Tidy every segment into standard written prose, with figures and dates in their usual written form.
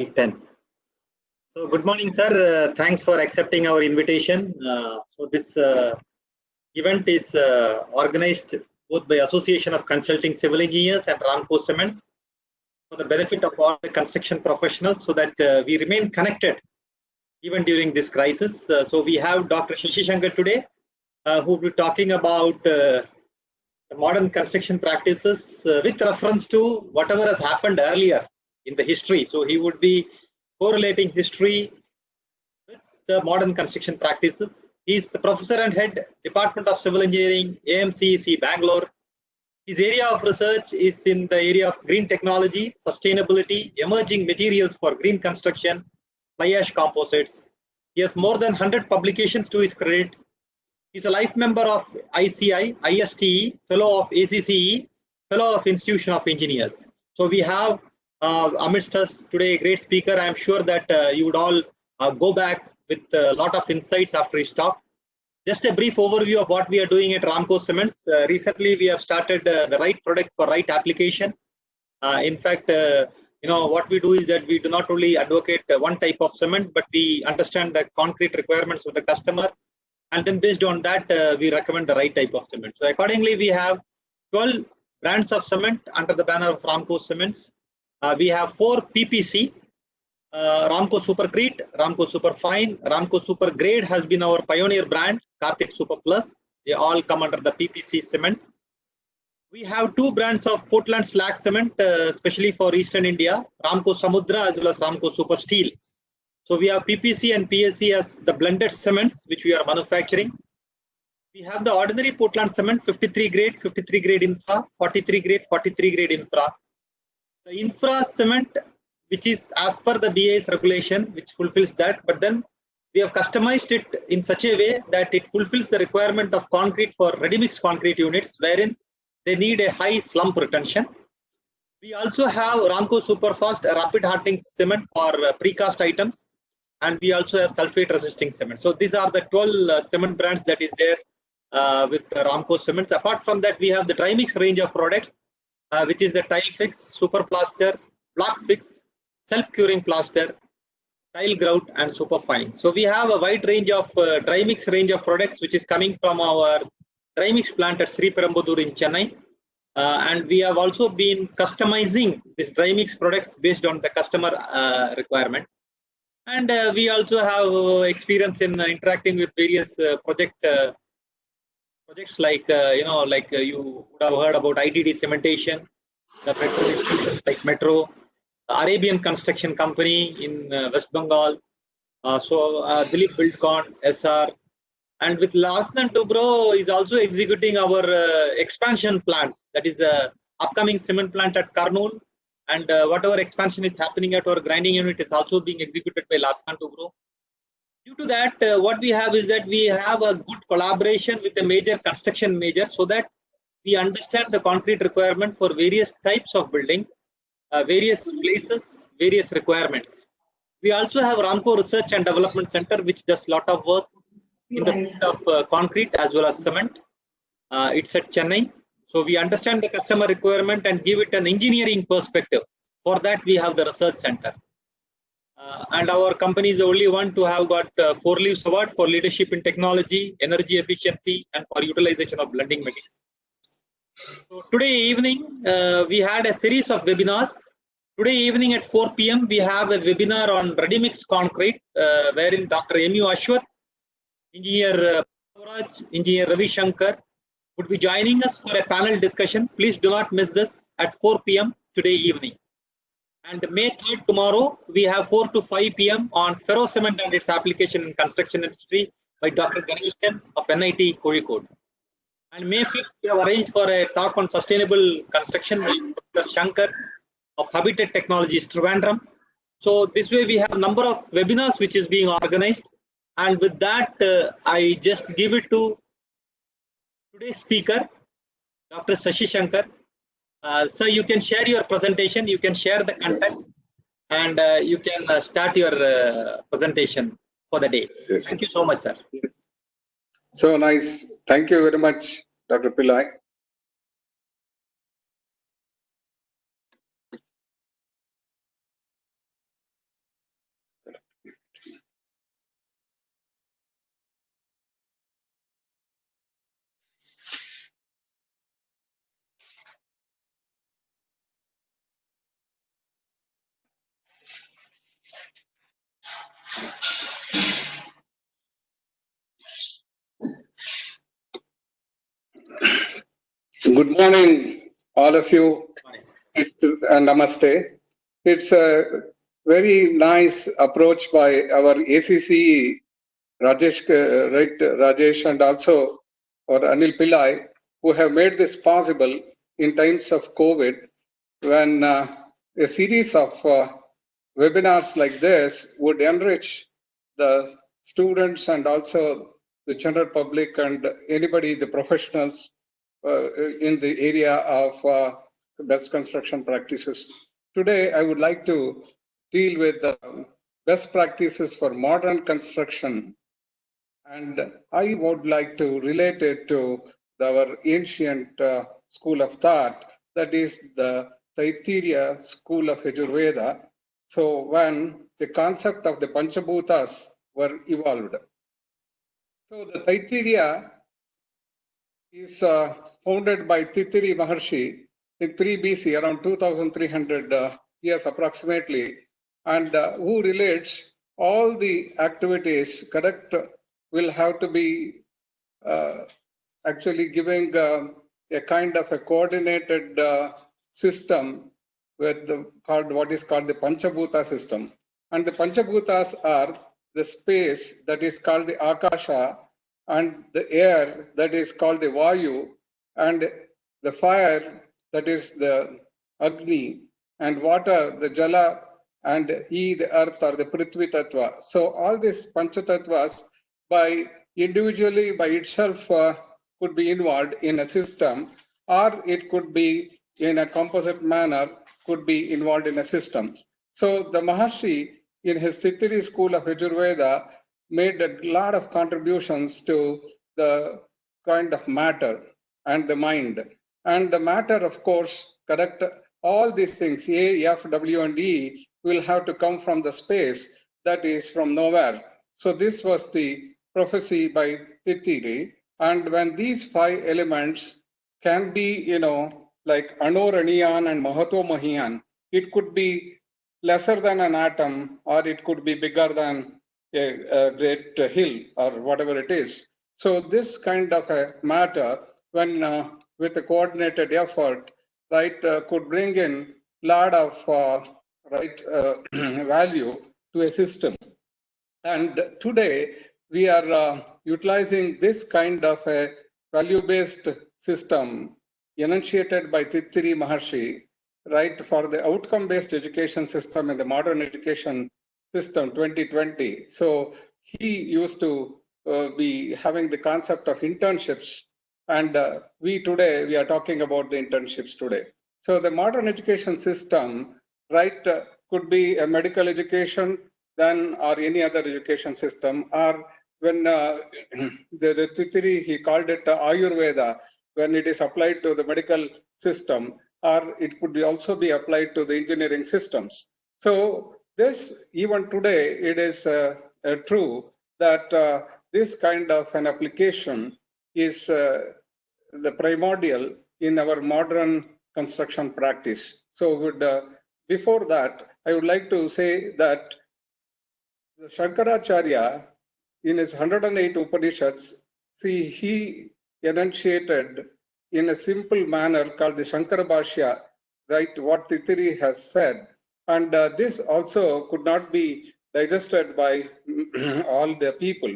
10. So good morning, sir. Thanks for accepting our invitation. So this event is organized both by Association of Consulting Civil Engineers and Ramco Cements for the benefit of all the construction professionals, so that we remain connected even during this crisis. So we have Dr. Shashishankar today, who will be talking about the modern construction practices with reference to whatever has happened earlier in the history. So he would be correlating history with the modern construction practices. He is the professor and head Department of Civil Engineering, AMCEC, Bangalore. His area of research is in the area of green technology, sustainability, emerging materials for green construction, fly ash composites. He has more than 100 publications to his credit. He is a life member of ICI, ISTE, fellow of ACCE, fellow of Institution of Engineers. So we have amidst us today a great speaker. I am sure that you would all go back with a lot of insights after his talk. Just a brief overview of what we are doing at Ramco Cements. Recently, we have started the right product for right application. In fact, what we do is that we do not only advocate one type of cement, but we understand the concrete requirements of the customer. And then based on that, we recommend the right type of cement. So accordingly, we have 12 brands of cement under the banner of Ramco Cements. We have 4 PPC, Ramco Supercrete, Ramco Superfine, Ramco Super Grade has been our pioneer brand, Karthik Super Plus. They all come under the PPC cement. We have 2 brands of Portland slag cement, especially for Eastern India, Ramco Samudra as well as Ramco Super Steel. So we have PPC and PSC as the blended cements which we are manufacturing. We have the ordinary Portland cement, 53 grade infra, 43 grade infra. The infra cement, which is as per the BAS regulation, which fulfills that, but then we have customized it in such a way that it fulfills the requirement of concrete for ready-mix concrete units, wherein they need a high slump retention. We also have Ramco Superfast, a rapid hardening cement for precast items, and we also have sulfate resisting cement. So these are the 12 cement brands that is there with Ramco Cements. Apart from that, we have the dry mix range of products, which is the tile fix, super plaster, block fix, self-curing plaster, tile grout, and superfine. So we have a wide range of dry mix range of products which is coming from our dry mix plant at Sri Perumbudur in Chennai. And we have also been customizing this dry mix products based on the customer requirement. And we also have experience in interacting with various projects like, you would have heard about IDD cementation, the metro institutions like Metro, the Arabian Construction Company in West Bengal, Dilip Buildcon, SR, and with Larsen & Toubro is also executing our expansion plans. That is the upcoming cement plant at Kurnool, and whatever expansion is happening at our grinding unit is also being executed by Larsen & Toubro. Due to that, what we have is that we have a good collaboration with a major construction major, so that we understand the concrete requirement for various types of buildings, various places, various requirements. We also have Ramco Research and Development Center, which does a lot of work in the field of concrete as well as cement. It's at Chennai. So we understand the customer requirement and give it an engineering perspective. For that, we have the research center. And our company is the only one to have got 4 Leaves Award for leadership in technology, energy efficiency, and for utilization of blending material. So today evening, we had a series of webinars. Today evening at 4 p.m., we have a webinar on ready-mix concrete, wherein Dr. M.U. Ashwath, Engineer Raj, Engineer Ravi Shankar would be joining us for a panel discussion. Please do not miss this at 4 p.m. today evening. And May 3rd, tomorrow, we have 4 to 5 p.m. on ferrocement and its application in construction industry by Dr. Ganeshan of NIT Kozhikode. And May 5th, we have arranged for a talk on sustainable construction by Dr. Shankar of Habitat Technologies, Trivandrum. So this way we have a number of webinars which is being organized. And with that, I just give it to today's speaker, Dr. Shashishankar. So you can share your presentation, you can share the content, and you can start your presentation for the day. Yes. Thank you so much, sir. So nice. Thank you very much, Dr. Pillai. Good morning, all of you, and namaste. It's a very nice approach by our ACC, Rajesh, Rajesh, and also or Anil Pillai, who have made this possible in times of COVID, when a series of webinars like this would enrich the students and also the general public and anybody, the professionals in the area of best construction practices. Today, I would like to deal with the best practices for modern construction, and I would like to relate it to our ancient school of thought, that is the Taittiriya school of Yajurveda. So when the concept of the Panchabhutas were evolved. So the Taittiriya is founded by Titiri Maharshi in 3 BC, around 2300 years approximately, and who relates all the activities, correct, will have to be actually giving a kind of a coordinated system with what is called the Panchabhuta system. And the Panchabhutas are the space that is called the Akasha, and the air that is called the Vayu, and the fire that is the Agni, and water, the Jala, and the earth or the Prithvi Tattva. So all these Panchatatvas by individually by itself could be involved in a system, or it could be in a composite manner, could be involved in a system. So the Maharshi in his Titiri school of Yajurveda made a lot of contributions to the kind of matter and the mind. And the matter, of course, correct, all these things, A, F, W, and E, will have to come from the space that is from nowhere. So this was the prophecy by Titiri. And when these 5 elements can be, like Anoraniyan and Mahato Mahiyan, it could be lesser than an atom, or it could be bigger than a great hill or whatever it is. So this kind of a matter, when with a coordinated effort, right, could bring in a lot of value to a system. And today we are utilizing this kind of a value-based system enunciated by Titiri Maharshi, right, for the outcome-based education system in the modern education system 2020. So he used to be having the concept of internships, and we are talking about the internships today. So the modern education system, right, could be a medical education, then or any other education system, or when the Titiri, he called it Ayurveda, when it is applied to the medical system, or it could also be applied to the engineering systems. So this, even today, it is true that this kind of an application is the primordial in our modern construction practice. So before that, I would like to say that the Shankaracharya, in his 108 Upanishads, he enunciated in a simple manner called the Shankara Bhashya, right, what Titiri has said. And this also could not be digested by all the people.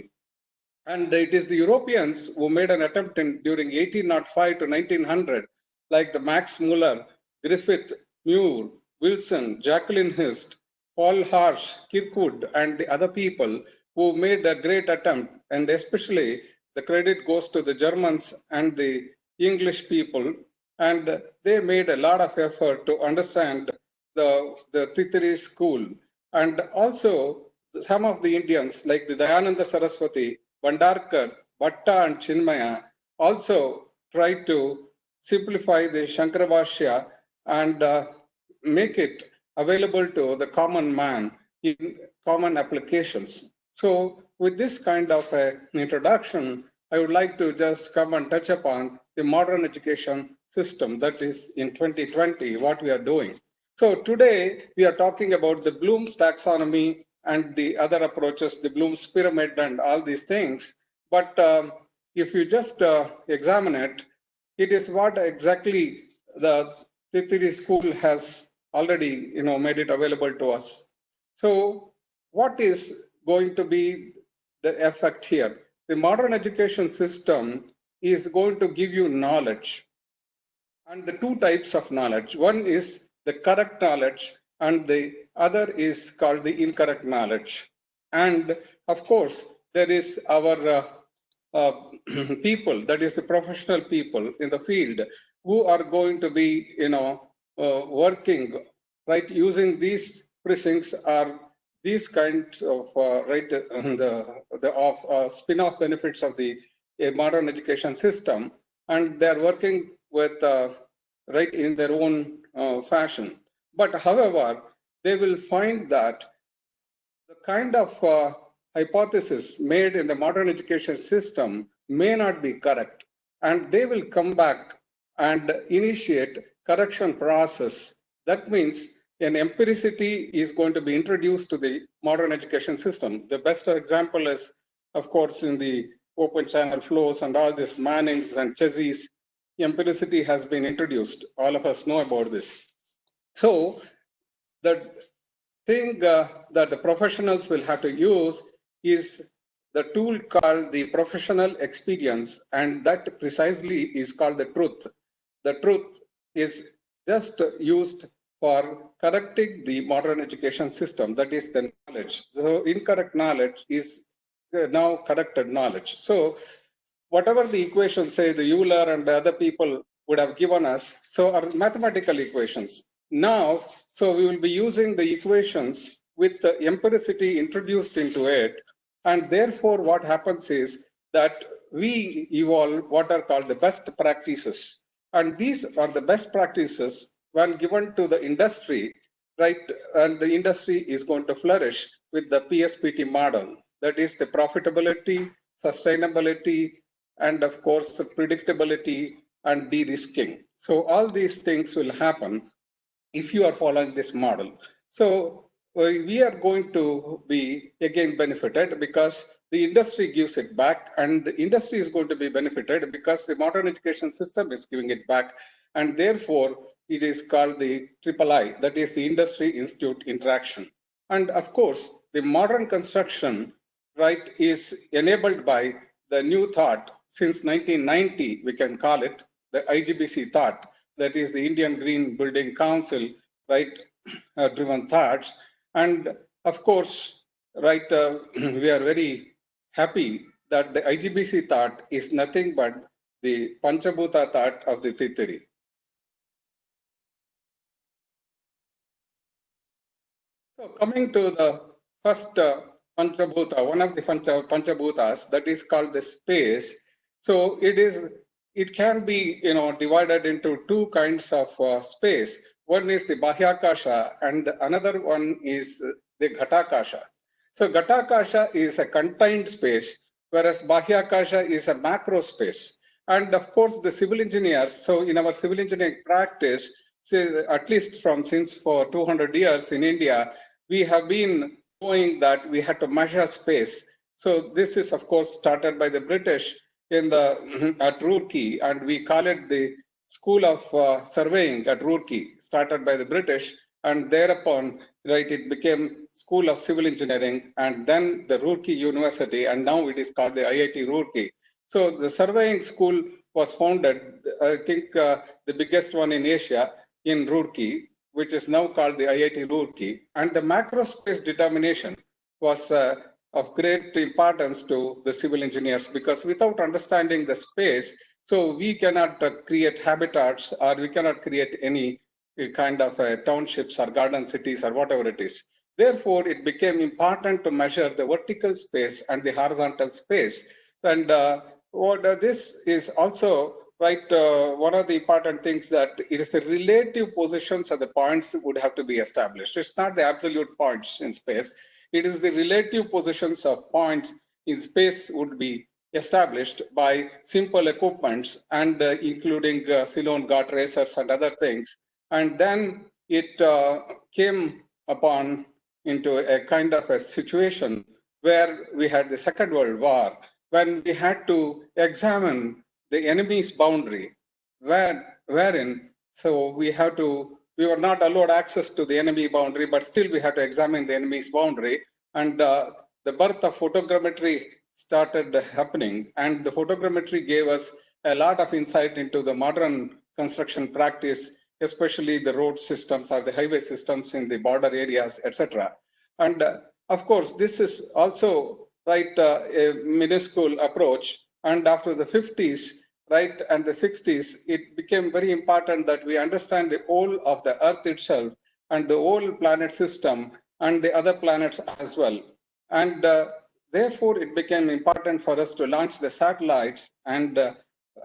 And it is the Europeans who made an attempt during 1805 to 1900, like the Max Muller, Griffith, Muir, Wilson, Jacqueline Hist, Paul Harsh, Kirkwood, and the other people who made a great attempt, and especially the credit goes to the Germans and the English people, and they made a lot of effort to understand the Titiri school. And also some of the Indians, like the Dayananda Saraswati, Bhandarkar, Bhatta, and Chinmaya, also tried to simplify the Shankara Bhashya and make it available to the common man in common applications. So with this kind of an introduction, I would like to just come and touch upon the modern education system that is in 2020, what we are doing. So today we are talking about the Bloom's taxonomy and the other approaches, the Bloom's pyramid and all these things. But if you just examine it, it is what exactly the Titiri school has already, made it available to us. So what is going to be the effect here? The modern education system is going to give you knowledge, and the two types of knowledge. One is the correct knowledge, and the other is called the incorrect knowledge. And of course, there is our people, that is the professional people in the field, who are going to be, working, right, using these precincts or these kinds of the spin-off benefits of the modern education system, and they are working with right in their own fashion. But however, they will find that the kind of hypothesis made in the modern education system may not be correct, and they will come back and initiate correction process. That means an empiricity is going to be introduced to the modern education system. The best example is, of course, in the open channel flows and all this Mannings and Chessy's, empiricity has been introduced. All of us know about this. So the thing that the professionals will have to use is the tool called the professional experience, and that precisely is called the truth. The truth is just used for correcting the modern education system, that is the knowledge. So incorrect knowledge is now corrected knowledge. So whatever the equations say, the Euler and the other people would have given us, so are mathematical equations. Now, so we will be using the equations with the empiricity introduced into it, and therefore what happens is that we evolve what are called the best practices, and these are the best practices when given to the industry, right? And the industry is going to flourish with the PSPT model, that is the profitability, sustainability, and of course predictability and de-risking. So all these things will happen if you are following this model. So we are going to be again benefited because the industry gives it back, and the industry is going to be benefited because the modern education system is giving it back, and therefore it is called the III, that is the Industry Institute Interaction. And of course, the modern construction, right, is enabled by the new thought since 1990, we can call it the IGBC thought, that is the Indian Green Building Council, right, driven thoughts. And of course, right, we are very happy that the IGBC thought is nothing but the Panchabhuta thought of the Titiri. So coming to the first Panchabhuta, one of the Panchabhutas, that is called the space. So it can be, divided into two kinds of space. One is the Bahyakasha and another one is the Ghatakasha. So Ghatakasha is a contained space, whereas Bahyakasha is a macro space. And of course, the civil engineers, so in our civil engineering practice, at least since for 200 years in India, we have been knowing that we had to measure space. So this is, of course, started by the British at Roorkee, and we call it the School of Surveying at Roorkee, started by the British, and thereupon, right, it became School of Civil Engineering, and then the Roorkee University, and now it is called the IIT Roorkee. So the surveying school was founded, I think the biggest one in Asia, in Roorkee, which is now called the IIT Roorkee, and the macro space determination was of great importance to the civil engineers, because without understanding the space, so we cannot create habitats, or we cannot create any kind of townships or garden cities or whatever it is. Therefore, it became important to measure the vertical space and the horizontal space. And this is also, right, one of the important things that it is the relative positions of the points would have to be established. It's not the absolute points in space. It is the relative positions of points in space would be established by simple equipments and including Ceylon God tracers and other things. And then it came upon into a kind of a situation where we had the Second World War, when we had to examine the enemy's boundary, wherein we were not allowed access to the enemy boundary, but still we had to examine the enemy's boundary. And the birth of photogrammetry started happening, and the photogrammetry gave us a lot of insight into the modern construction practice, especially the road systems or the highway systems in the border areas, etc. And of course, this is also a minuscule approach. And after the 50s, and the 60s, it became very important that we understand the whole of the Earth itself and the whole planet system and the other planets as well. And therefore, it became important for us to launch the satellites. And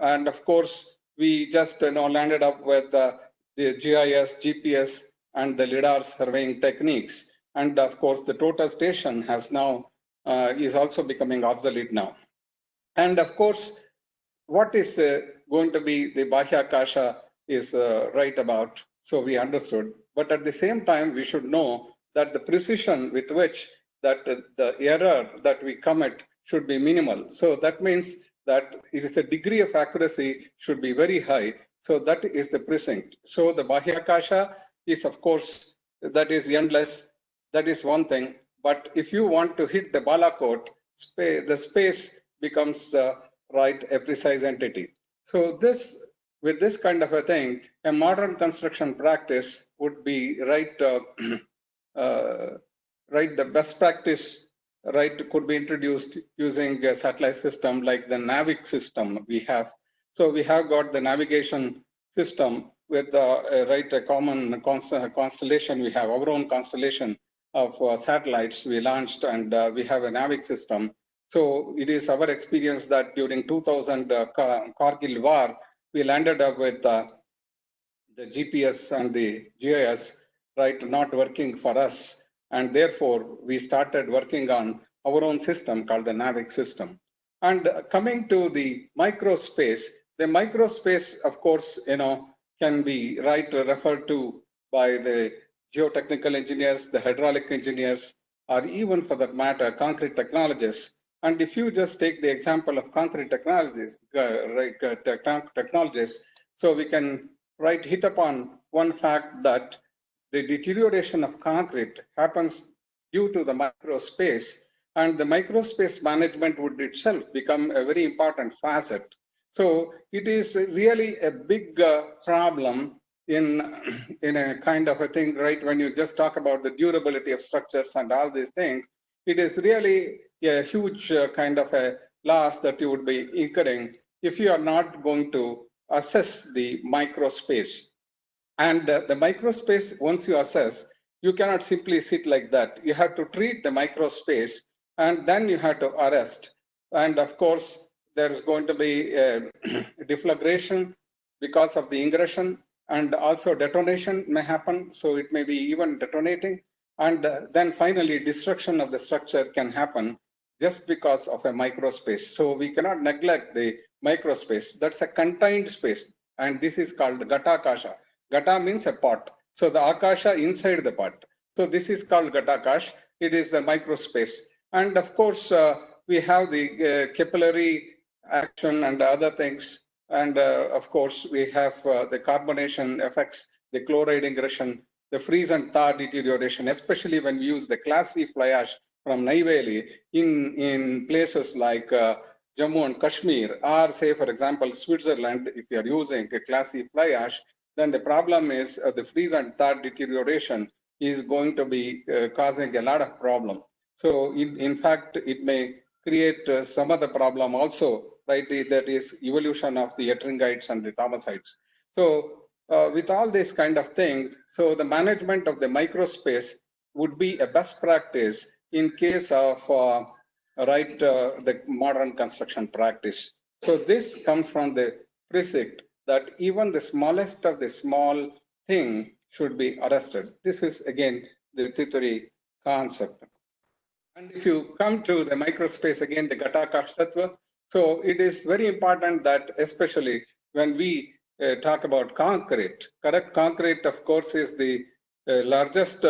of course, we just landed up with the GIS, GPS, and the LIDAR surveying techniques. And of course, the total station has now is also becoming obsolete now. And of course, what is going to be the Bahyakasha is right about, so we understood. But at the same time, we should know that the precision with which that the error that we commit should be minimal. So that means that it is the degree of accuracy should be very high. So that is the precinct. So the Bahyakasha is, of course, that is endless. That is one thing. But if you want to hit the Balakot, the space becomes a precise entity. So with this kind of a thing, a modern construction practice would be the best practice could be introduced using a satellite system like the NAVIC system we have. So we have got the navigation system with a common constellation. We have our own constellation of satellites we launched, and we have a NAVIC system. So it is our experience that during 2000 Kargil war, we landed up with the GPS and the GIS not working for us. And therefore, we started working on our own system called the NAVIC system. And coming to the microspace, of course, can be referred to by the geotechnical engineers, the hydraulic engineers, or even for that matter, concrete technologists. And if you just take the example of concrete technologies, so we can hit upon one fact that the deterioration of concrete happens due to the microspace, and the microspace management would itself become a very important facet. So it is really a big problem in a kind of a thing, when you just talk about the durability of structures and all these things. It is really a huge kind of a loss that you would be incurring if you are not going to assess the microspace. And the microspace, once you assess, you cannot simply sit like that. You have to treat the microspace, and then you have to arrest. And of course, there is going to be a deflagration because of the ingression, and also detonation may happen. So it may be even detonating. And then finally, destruction of the structure can happen just because of a microspace. So we cannot neglect the microspace. That's a contained space. And this is called Gatakasha. Gata means a pot. So the Akasha inside the pot. So this is called Gatakash. It is the microspace. And of course, we have the capillary action and other things. And of course, we have the carbonation effects, the chloride ingression, the freeze and thaw deterioration, especially when we use the Class C fly ash from Neyveli in places like Jammu and Kashmir, or say, for example, Switzerland. If you are using a Class C fly ash, then the problem is the freeze and thaw deterioration is going to be causing a lot of problem. So in fact, it may create some other problem also, that is evolution of the yttringites and the thaumacites. So with all this kind of thing, so the management of the microspace would be a best practice in case of the modern construction practice. So this comes from the precept that even the smallest of the small thing should be arrested. This is again the Tituri concept. And if you come to the microspace, again, the Gatakash Tattva, so it is very important that, especially when we talk about concrete, correct? Concrete, of course, is the largest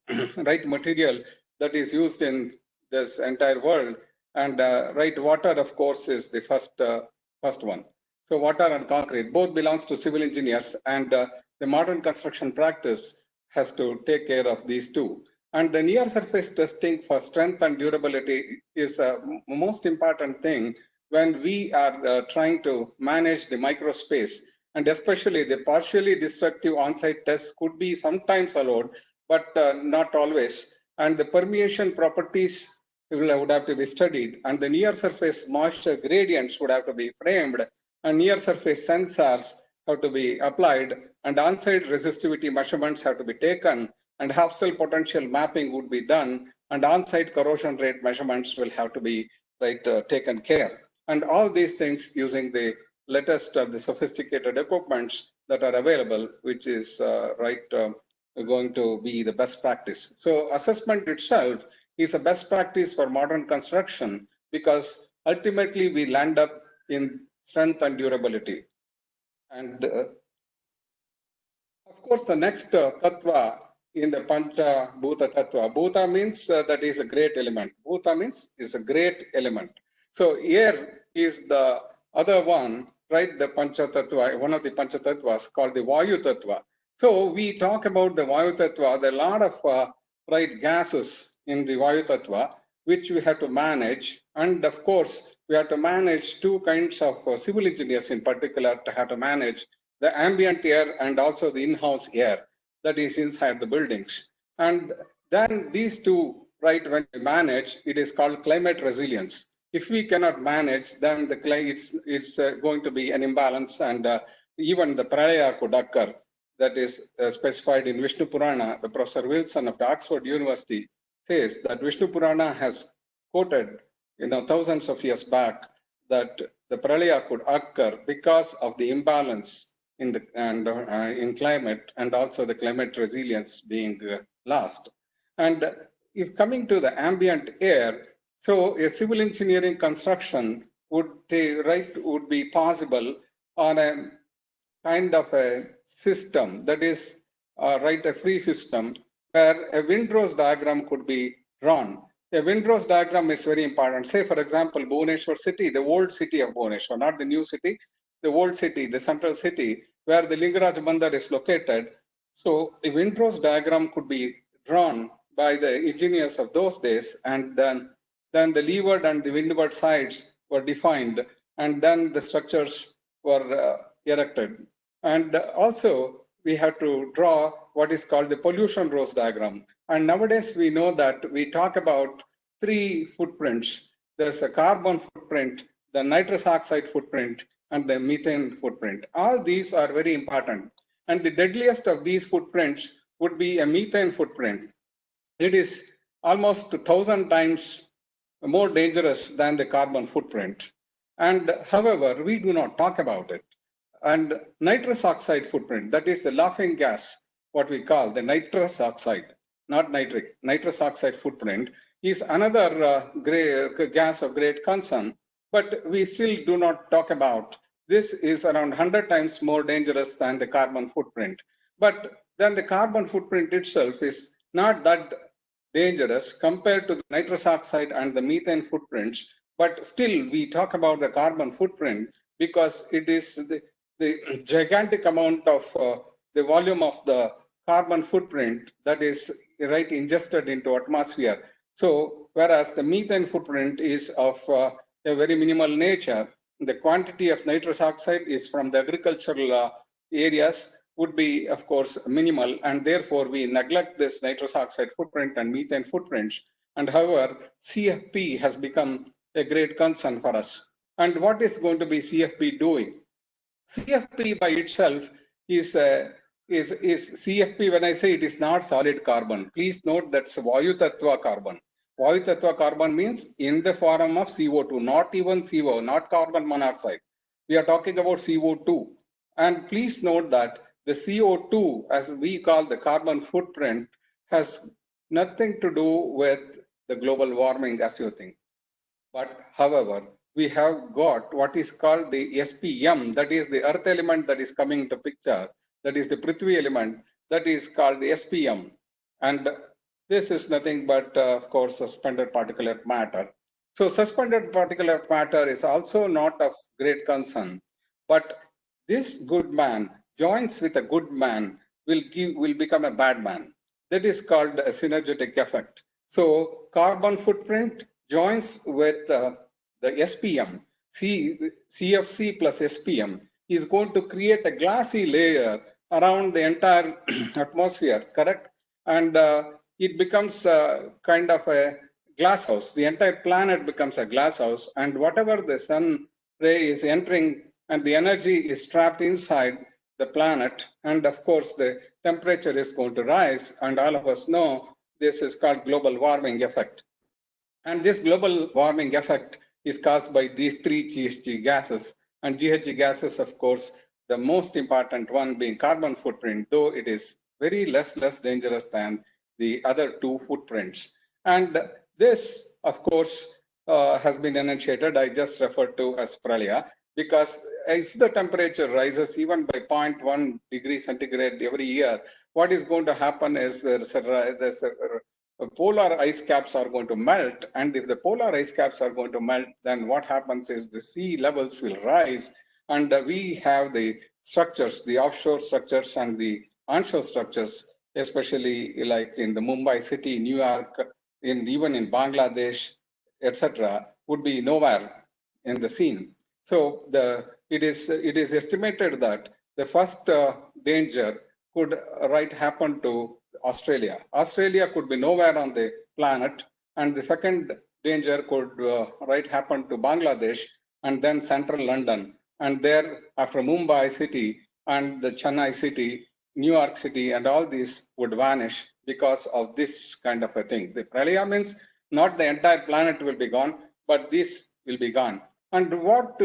right material that is used in this entire world. And right, water, of course, is the first one. So water and concrete both belongs to civil engineers, and the modern construction practice has to take care of these two. And the near surface testing for strength and durability is a most important thing when we are trying to manage the microspace. And especially the partially destructive on-site tests could be sometimes allowed, but not always. And the permeation properties would have to be studied, and the near surface moisture gradients would have to be framed, and near surface sensors have to be applied, and on-site resistivity measurements have to be taken, and half-cell potential mapping would be done, and on-site corrosion rate measurements will have to be taken care. And all these things using the latest the sophisticated equipments that are available, which is going to be the best practice. So assessment itself is a best practice for modern construction, because ultimately we land up in strength and durability. And of course, the next tattva in the Pancha Bhuta Tattva. Bhuta means that is a great element. Bhuta means is a great element. So air is the other one, right? The Pancha Tattva, one of the Pancha Tattvas called the Vayu Tattva. So we talk about the Vayu Tattva. There are a lot of gases in the Vayu Tattva, which we have to manage. And of course, we have to manage two kinds of civil engineers in particular to have to manage the ambient air and also the in-house air that is inside the buildings. And then these two, right, when we manage, it is called climate resilience. If we cannot manage, then it's going to be an imbalance, and even the pralaya could occur. That is specified in Vishnu Purana. The Professor Wilson of the Oxford University says that Vishnu Purana has quoted, thousands of years back, that the pralaya could occur because of the imbalance in climate, and also the climate resilience being lost. And if coming to the ambient air, so a civil engineering construction would be possible on a kind of a system that is a free system, where a windrows diagram could be drawn. A windrows diagram is very important. Say, for example, Bhubaneswar city, the old city of Bhubaneswar, not the new city, the old city, the central city, where the Lingaraj Bandar is located. So a windrows diagram could be drawn by the engineers of those days, and then the leeward and the windward sides were defined, and then the structures were erected. And also we have to draw what is called the pollution rows diagram. And nowadays we know that we talk about three footprints. There's a carbon footprint, the nitrous oxide footprint, and the methane footprint. All these are very important. And the deadliest of these footprints would be a methane footprint. It is almost 1,000 times more dangerous than the carbon footprint. And however, we do not talk about it. And nitrous oxide footprint, that is the laughing gas, what we call the nitrous oxide, not nitric, nitrous oxide footprint is another gas of great concern, but we still do not talk about. This is around 100 times more dangerous than the carbon footprint. But then the carbon footprint itself is not that dangerous compared to the nitrous oxide and the methane footprints, but still we talk about the carbon footprint because it is the gigantic amount of the volume of the carbon footprint that is ingested into atmosphere. So whereas the methane footprint is of a very minimal nature, the quantity of nitrous oxide is from the agricultural areas would be, of course, minimal, and therefore we neglect this nitrous oxide footprint and methane footprints. And however, CFP has become a great concern for us. And what is going to be CFP doing? CFP by itself is CFP. When I say it is not solid carbon, please note that's Vayu Tattva carbon. Vayu Tattva carbon means in the form of CO2, not even CO, not carbon monoxide. We are talking about CO2. And please note that the CO2, as we call the carbon footprint, has nothing to do with the global warming as you think. But however, we have got what is called the SPM, that is the earth element that is coming into picture, that is the Prithvi element, that is called the SPM. And This is nothing but, of course, suspended particulate matter. So suspended particulate matter is also not of great concern, but this good man joins with a good man will become a bad man. That is called a synergetic effect. So carbon footprint joins with the SPM, CFC plus SPM is going to create a glassy layer around the entire atmosphere, correct? And it becomes kind of a glass house. The entire planet becomes a glass house, and whatever the sun ray is entering and the energy is trapped inside the planet, and of course the temperature is going to rise, and all of us know this is called global warming effect. And this global warming effect is caused by these three GHG gases, and GHG gases, of course, the most important one being carbon footprint, though it is very less dangerous than the other two footprints. And this, of course, has been enunciated, I just referred to as pralaya, because if the temperature rises even by 0.1 degree centigrade every year, what is going to happen is polar ice caps are going to melt, and if the polar ice caps are going to melt, then what happens is the sea levels will rise, and we have the structures, the offshore structures and the onshore structures, especially like in the Mumbai city, New York, even in Bangladesh, etc., would be nowhere in the scene. So it is estimated that the first danger could happen to Australia. Australia could be nowhere on the planet, and the second danger could happen to Bangladesh, and then central London, and there after Mumbai city and the Chennai city, New York city, and all these would vanish because of this kind of a thing. The pralaya means not the entire planet will be gone, but this will be gone. And what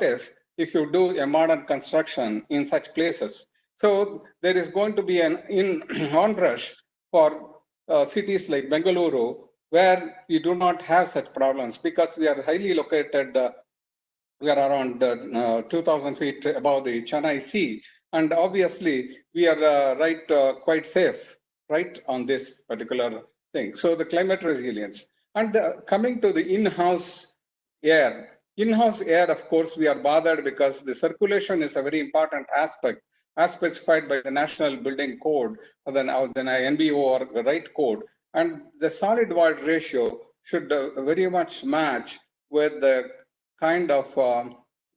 if you do a modern construction in such places? So there is going to be an onrush for cities like Bangalore, where you do not have such problems because we are highly located. We are around 2,000 feet above the Chennai Sea, and obviously we are quite safe, right, on this particular thing. So the climate resilience. And coming to the in-house air. In-house air, of course, we are bothered because the circulation is a very important aspect as specified by the National Building Code, or the NBO or right code. And the solid void ratio should very much match with the kind of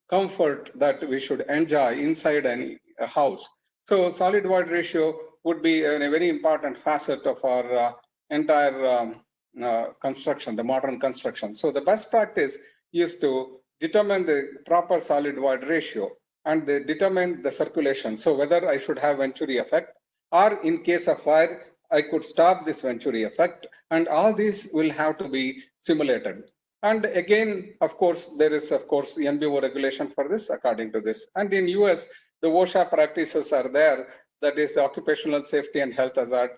comfort that we should enjoy inside a house. So solid void ratio would be a very important facet of our entire construction, the modern construction. So the best practice is to determine the proper solid void ratio and they determine the circulation. So whether I should have Venturi effect, or in case of fire, I could stop this Venturi effect, and all these will have to be simulated. And again, of course, there is, of course, NBO regulation for this according to this. And in US, the OSHA practices are there, that is the occupational safety and health hazard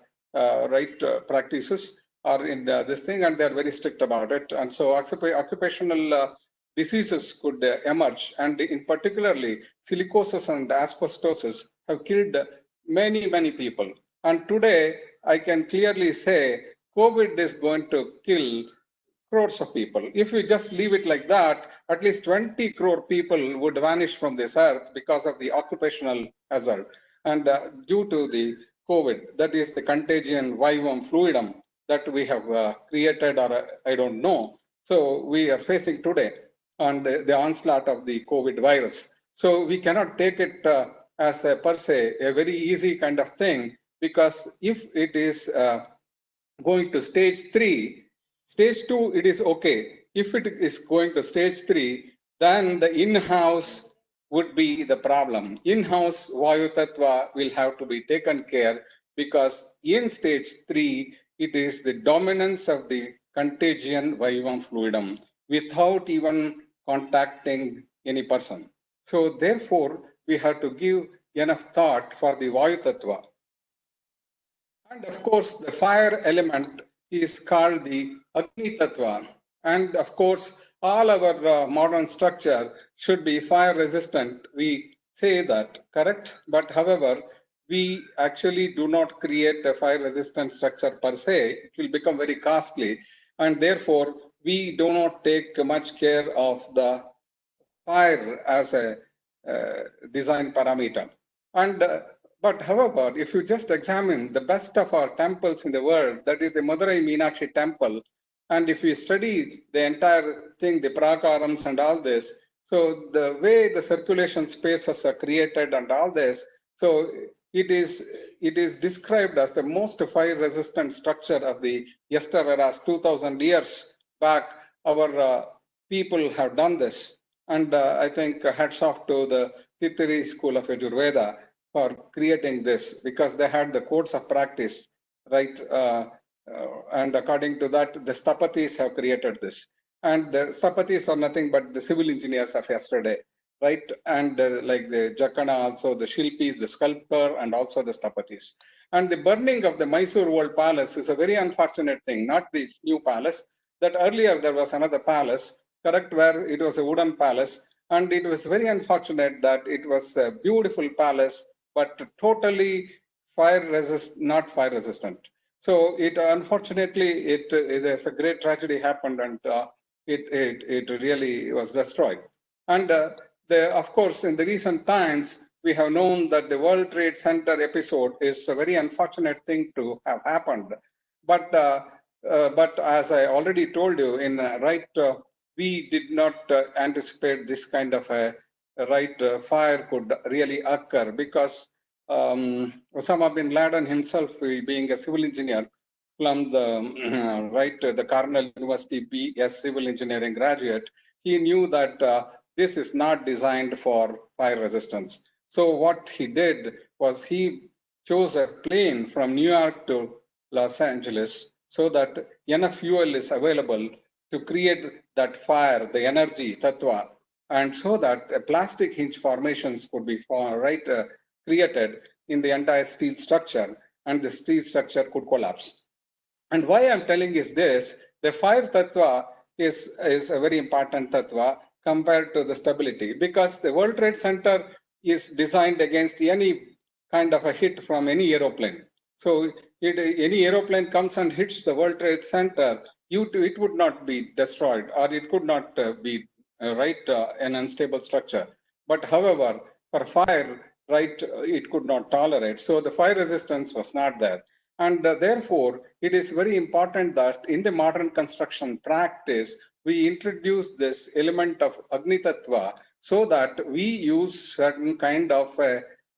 practices are in this thing, and they're very strict about it. And so occupational diseases could emerge, and in particularly silicosis and asbestosis have killed many people. And today I can clearly say COVID is going to kill crores of people. If we just leave it like that, at least 20 crore people would vanish from this earth because of the occupational hazard. And due to the COVID, that is the contagion vivum fluidum that we have created, or I don't know. So we are facing today on the onslaught of the COVID virus. So we cannot take it as a per se a very easy kind of thing, because if it is going to stage 3, stage 2, it is okay. If it is going to stage 3, then the in-house would be the problem. In-house Vayu Tattva will have to be taken care, because in stage 3, it is the dominance of the contagion vivum fluidum without even contacting any person. So therefore, we have to give enough thought for the Vayu Tattva. And of course, the fire element is called the Agni Tattva. And of course, all our modern structure should be fire resistant. We say that, correct? But however, we actually do not create a fire resistant structure per se. It will become very costly, and therefore we do not take much care of the fire as a design parameter. And but however, if you just examine the best of our temples in the world, that is the Madurai Meenakshi temple, and if you study the entire thing, the prakarams and all this, so the way the circulation spaces are created and all this, so it is described as the most fire resistant structure of the yesteryears. 2000 years back, our people have done this. And I think hats off to the Titiri School of Yajurveda for creating this, because they had the codes of practice, right? And according to that, the Stapatis have created this. And the Stapatis are nothing but the civil engineers of yesterday, right? And like the Jakana, also the Shilpis, the sculptor, and also the Stapatis. And the burning of the Mysore World Palace is a very unfortunate thing, not this new palace, that earlier there was another palace, correct, where it was a wooden palace, and it was very unfortunate that it was a beautiful palace, but totally not fire resistant. So it unfortunately, there's a great tragedy happened, and it really was destroyed. And of course, in the recent times, we have known that the World Trade Center episode is a very unfortunate thing to have happened. But as I already told you, we did not anticipate this kind of a fire could really occur, because Osama bin Laden himself, being a civil engineer from the the Cornell University BS civil engineering graduate, he knew that this is not designed for fire resistance. So what he did was he chose a plane from New York to Los Angeles so that enough fuel is available to create that fire, the energy tattva, and so that plastic hinge formations could be created in the entire steel structure, and the steel structure could collapse. And why I'm telling is this: the fire tattva is a very important tattva compared to the stability, because the World Trade Center is designed against any kind of a hit from any aeroplane. So any aeroplane comes and hits the World Trade Center, it would not be destroyed, or it could not be an unstable structure. But however, for fire, it could not tolerate. So the fire resistance was not there. And therefore, it is very important that in the modern construction practice, we introduce this element of Agni Tattva, so that we use certain kind of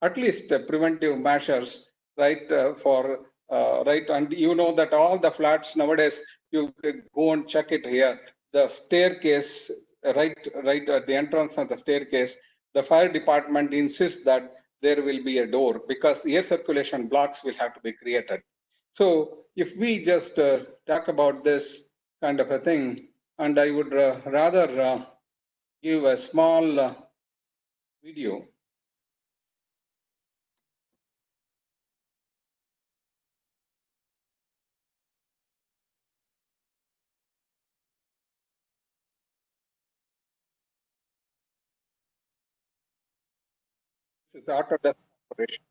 at least preventive measures, and you know that all the flats nowadays, you go and check it here, the staircase, right at the entrance of the staircase, the fire department insists that there will be a door, because air circulation blocks will have to be created. So if we just talk about this kind of a thing, and I would rather give a small video. This is the Autodesk operation.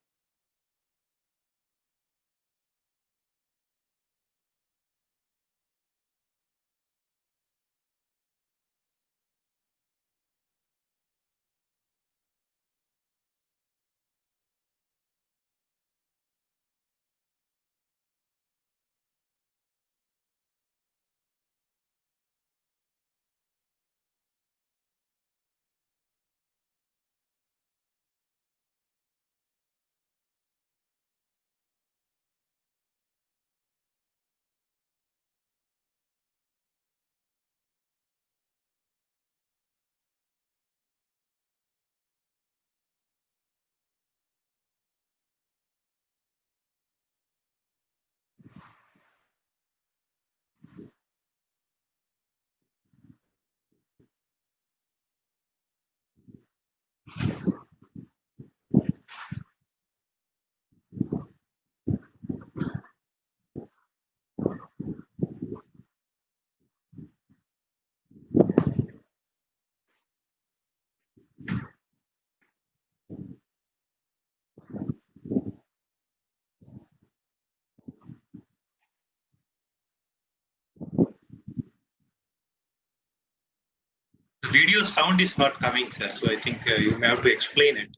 The video sound is not coming, sir. So I think you may have to explain it.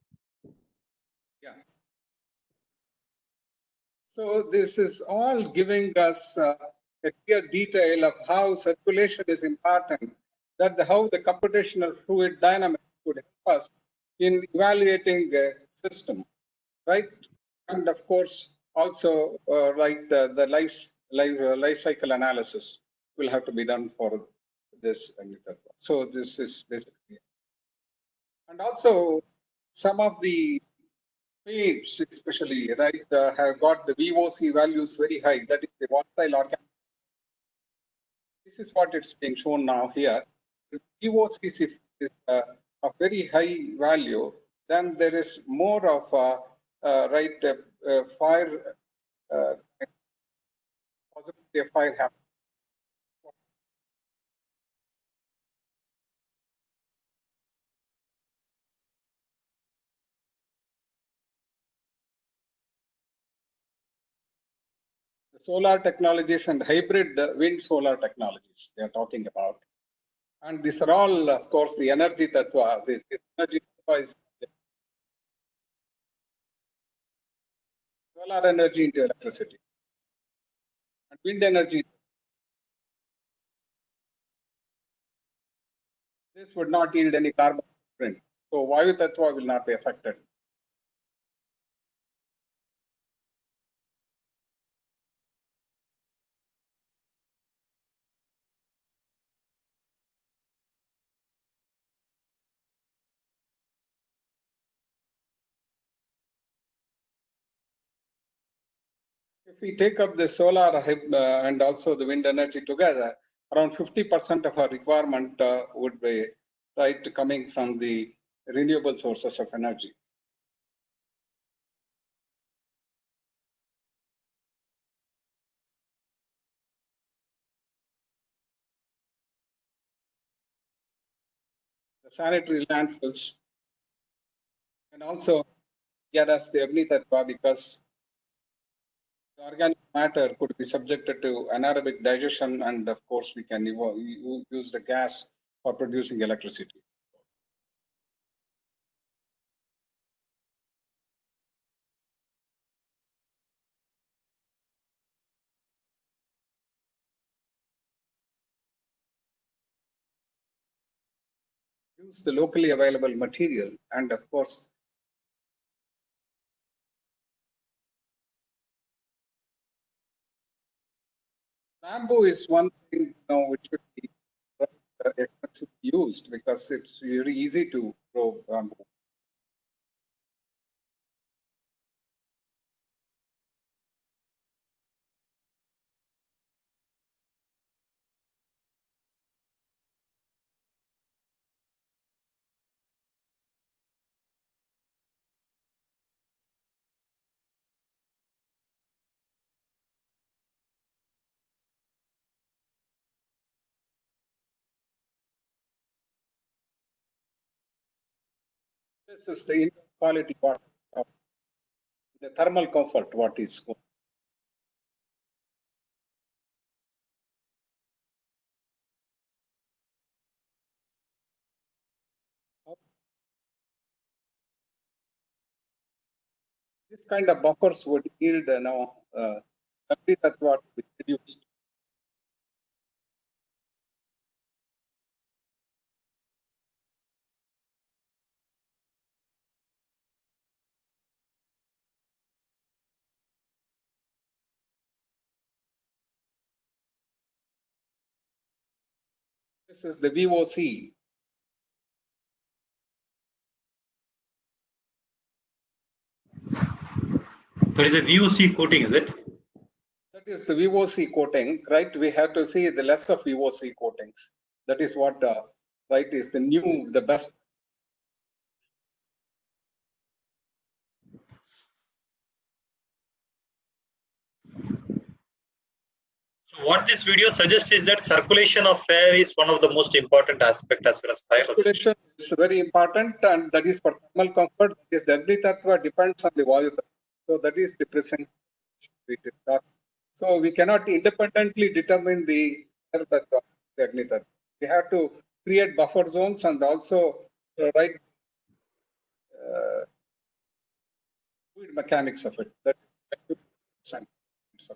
Yeah. So this is all giving us a clear detail of how circulation is important, how the computational fluid dynamics could help us in evaluating a system, right? And of course, also the life cycle analysis will have to be done for this. So this is basically, and also some of the paints, especially, right, have got the VOC values very high. That is the volatile organic. This is what it's being shown now here. If VOC is a very high value, then there is more of fire, possibility of fire happening. The solar technologies and hybrid wind solar technologies they are talking about. And these are all, of course, the energy tattva. This energy tattva is solar energy into electricity. And wind energy, this would not yield any carbon footprint. So Vayu tattva will not be affected. If we take up the solar and also the wind energy together, around 50% of our requirement would be coming from the renewable sources of energy. The sanitary landfills and also get us the Agni Tattva because the organic matter could be subjected to anaerobic digestion, and of course we can use the gas for producing electricity. Use the locally available material, and of course bamboo is one thing which should be used because it's very easy to grow bamboo. This is the indoor quality water, the thermal comfort, what is going. This kind of buffers would yield Agni Tattva to be reduced. This is the VOC. That is a VOC coating, is it? That is the VOC coating, right? We have to see the less of VOC coatings. That is what, is the best. So what this video suggests is that circulation of air is one of the most important aspects as far as fire resistance. Circulation is very important, and that is for thermal comfort. That is the Agni Tattva depends on the Vayu Tattva. So that is the present. So we cannot independently determine the Agni Tattva. We have to create buffer zones and also fluid mechanics of it. That so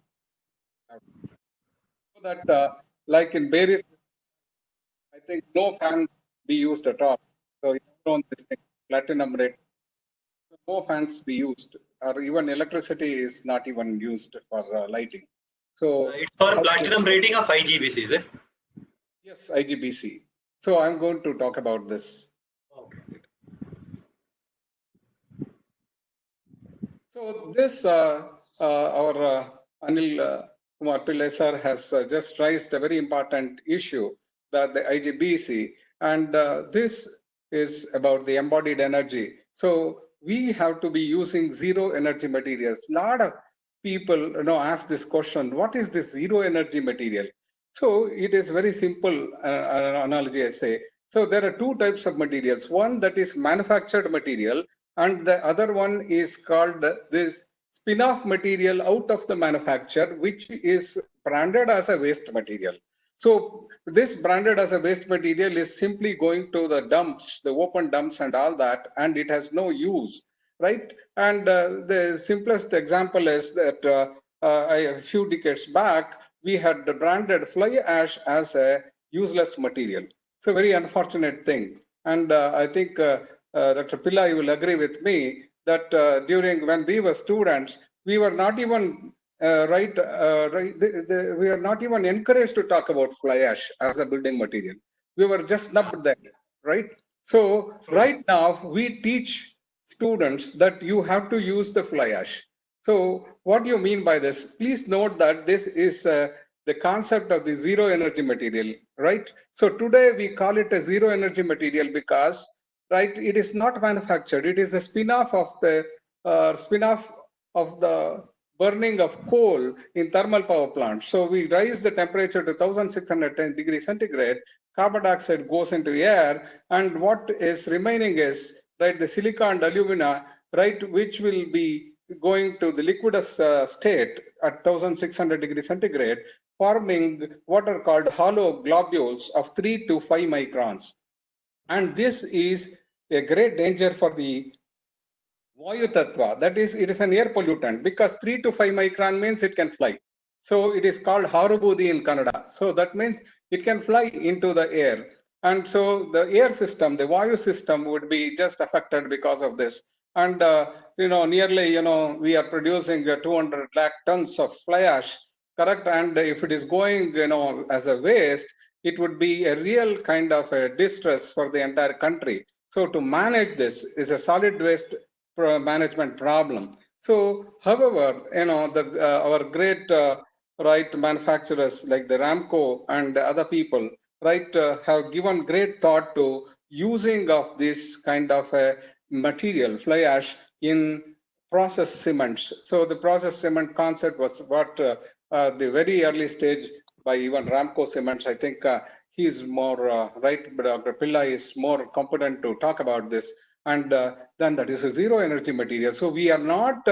that like in various, I think no fan be used at all. So you don't this thing, platinum rate, no fans be used, or even electricity is not even used for lighting. So it's for platinum rating of IGBC, is it? Yes, IGBC. So I'm going to talk about this. Okay. So this, our Anil Kumar Pillai sir has just raised a very important issue, that the IGBC, and this is about the embodied energy. So we have to be using zero energy materials. A lot of people ask this question, what is this zero energy material? So it is very simple analogy, I say. So there are two types of materials. One that is manufactured material, and the other one is called this spin-off material out of the manufacture, which is branded as a waste material. So this branded as a waste material is simply going to the dumps, the open dumps and all that, and it has no use, right? And the simplest example is that a few decades back, we had branded fly ash as a useless material. So very unfortunate thing. And I think Dr. Pillai will agree with me that during when we were students, we were not even we are not even encouraged to talk about fly ash as a building material. We were just snubbed there, right? So right now we teach students that you have to use the fly ash. So what do you mean by this? Please note that this is the concept of the zero energy material, right? So today we call it a zero energy material because, right, it is not manufactured. It is a spin-off of the burning of coal in thermal power plants. So we raise the temperature to 1610 degrees centigrade, carbon dioxide goes into air, and what is remaining is, right, the silica and alumina, right, which will be going to the liquidous state at 1600 degrees centigrade, forming what are called hollow globules of 3 to 5 microns. And this is a great danger for the Vayu Tattva. That is, it is an air pollutant because 3 to 5 micron means it can fly. So it is called Harubudi in Kannada. So that means it can fly into the air. And so the air system, the Vayu system would be just affected because of this. And, nearly, we are producing 200 lakh tons of fly ash, correct? And if it is going, as a waste, it would be a real kind of a distress for the entire country. So to manage this is a solid waste management problem. So, however, our great manufacturers like the Ramco and other people, have given great thought to using of this kind of a material, fly ash, in process cements. So the process cement concept was what the very early stage by even Ramco Cements. I think he is more but Dr. Pillai is more competent to talk about this. And then that is a zero energy material. So we are not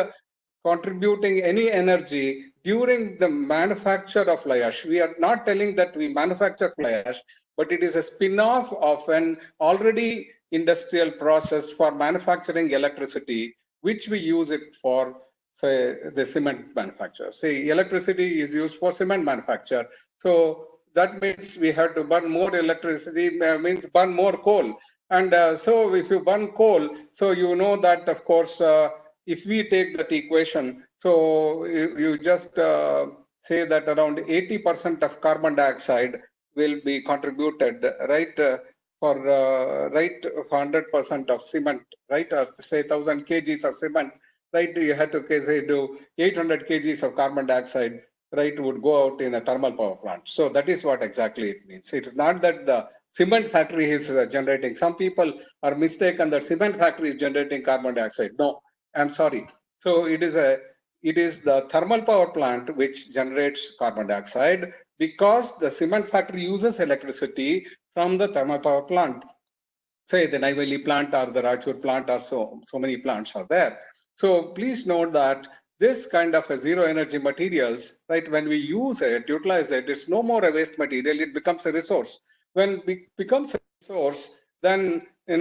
contributing any energy during the manufacture of fly ash. We are not telling that we manufacture fly ash, but it is a spin-off of an already industrial process for manufacturing electricity, which we use it for, say, the cement manufacture. Say, electricity is used for cement manufacture. So that means we have to burn more electricity, means burn more coal. And so if you burn coal, so you know that, of course, if we take that equation, so you just say that around 80% of carbon dioxide will be contributed, for 100% of cement, right? Or say 1,000 kgs of cement, right? You have to say do 800 kgs of carbon dioxide, right, would go out in a thermal power plant. So that is what exactly it means. It is not that the cement factory is generating. Some people are mistaken that cement factory is generating carbon dioxide. No, I'm sorry. So it is the thermal power plant which generates carbon dioxide, because the cement factory uses electricity from the thermal power plant. Say the Neyveli plant or the Rajpur plant, or so many plants are there. So please note that this kind of a zero energy materials, right, when we use it, utilize it, it's no more a waste material, it becomes a resource. When it becomes a source, then we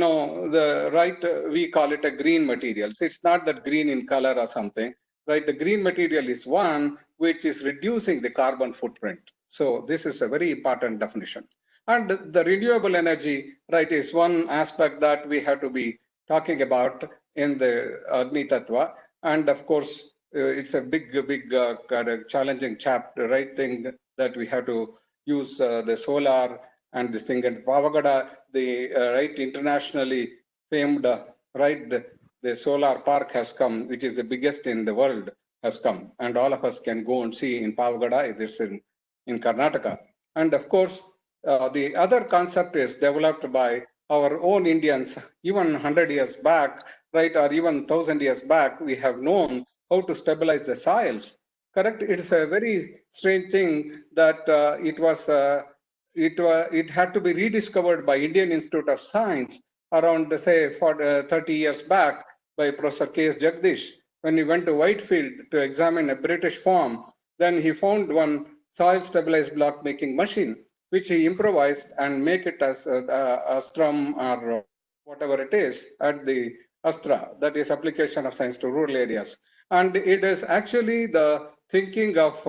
call it a green material. So it's not that green in color or something, right? The green material is one which is reducing the carbon footprint. So this is a very important definition. And the renewable energy, right, is one aspect that we have to be talking about in the Agni Tattva. And of course, it's a big kind of challenging chapter, right? Thing that we have to use the solar and this thing. And Pavagada, the right internationally famed, right, the solar park has come, which is the biggest in the world, has come. And all of us can go and see in Pavagada, it is in Karnataka. And of course, the other concept is developed by our own Indians, even 100 years back, right, or even 1,000 years back, we have known how to stabilize the soils. Correct? It's a very strange thing that it had to be rediscovered by Indian Institute of Science around, say, for 30 years back by Professor K.S. Jagdish. When he went to Whitefield to examine a British farm, then he found one soil stabilized block making machine, which he improvised and make it as a strum or whatever it is at the Astra, that is application of science to rural areas. And it is actually the thinking of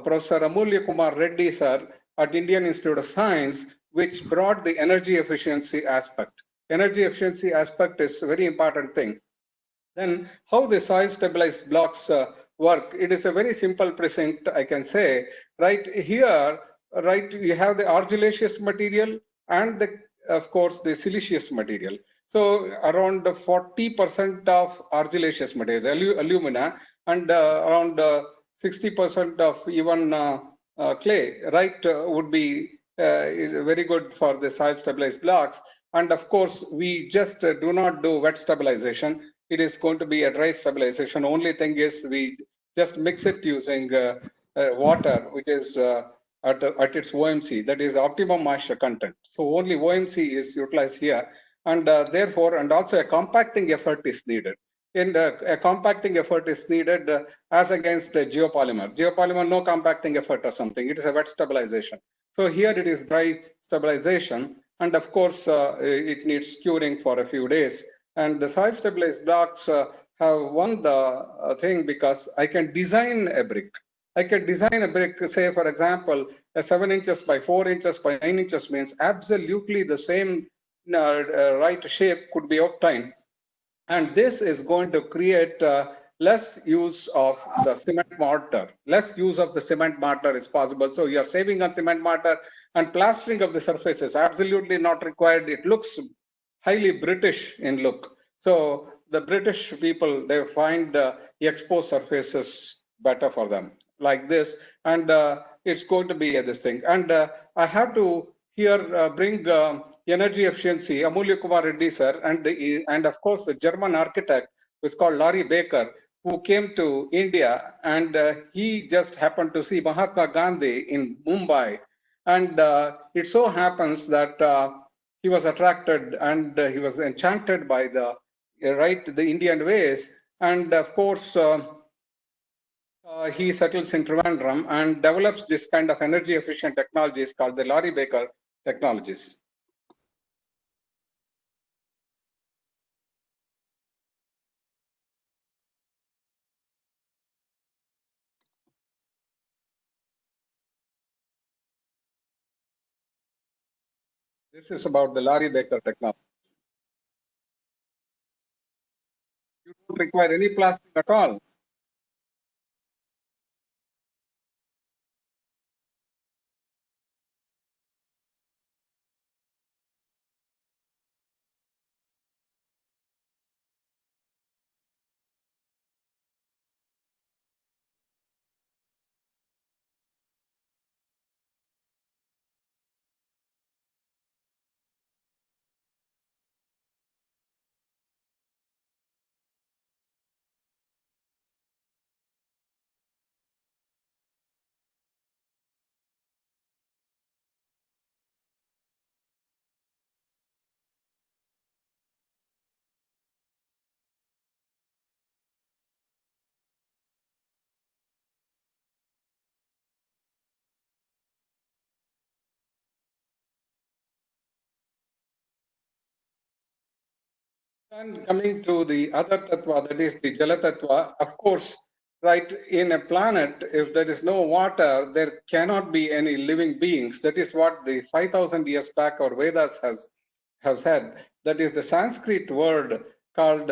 Professor Amulya Kumar Reddy sir at Indian Institute of Science, which brought the energy efficiency aspect. Energy efficiency aspect is a very important thing. Then how the soil stabilized blocks work, it is a very simple precinct, I can say. Right here, right, you have the argillaceous material and of course, the siliceous material. So around 40% of argillaceous material, alumina, and around 60% of even clay, right, would be very good for the soil stabilized blocks. And of course, we just do not do wet stabilization. It is going to be a dry stabilization. Only thing is we just mix it using water, which is at its OMC, that is optimum moisture content. So only OMC is utilized here. And therefore, and also a compacting effort is needed. And a compacting effort is needed as against the geopolymer. Geopolymer, no compacting effort or something. It is a wet stabilization. So here it is dry stabilization. And of course, it needs curing for a few days. And the soil stabilized blocks have won the thing because I can design a brick. I can design a brick, say, for example, a 7 inches by 4 inches by 9 inches means absolutely the same right shape could be obtained. And this is going to create less use of the cement mortar. Less use of the cement mortar is possible. So you're saving on cement mortar, and plastering of the surface is absolutely not required. It looks highly British in look. So the British people, they find the exposed surfaces better for them, like this. And it's going to be this thing. And I have to here bring energy efficiency, Amulya Kumar Reddy sir, and of course the German architect who is called Laurie Baker, who came to India, and he just happened to see Mahatma Gandhi in Mumbai. And it so happens that he was attracted and he was enchanted by the Indian ways. And of course, he settles in Trivandrum and develops this kind of energy efficient technologies called the Laurie Baker technologies. This is about the Laurie Baker technology. You don't require any plastic at all. And coming to the other tattva, that is the Jala tattva, of course, right, in a planet, if there is no water, there cannot be any living beings. That is what the 5,000 years back our Vedas have said. That is the Sanskrit word called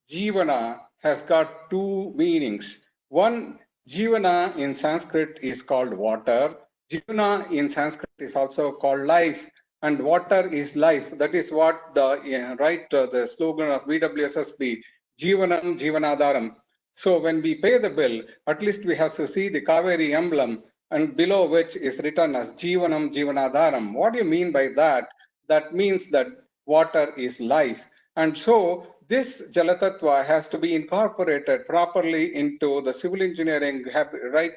Jivana has got two meanings. One, Jivana in Sanskrit is called water. Jivana in Sanskrit is also called life. And water is life. That is what the slogan of BWSSB, Jivanam Jivanadaram. So when we pay the bill, at least we have to see the Kaveri emblem and below which is written as Jivanam Jivanadaram. What do you mean by that? That means that water is life. And so this Jalatattva has to be incorporated properly into the civil engineering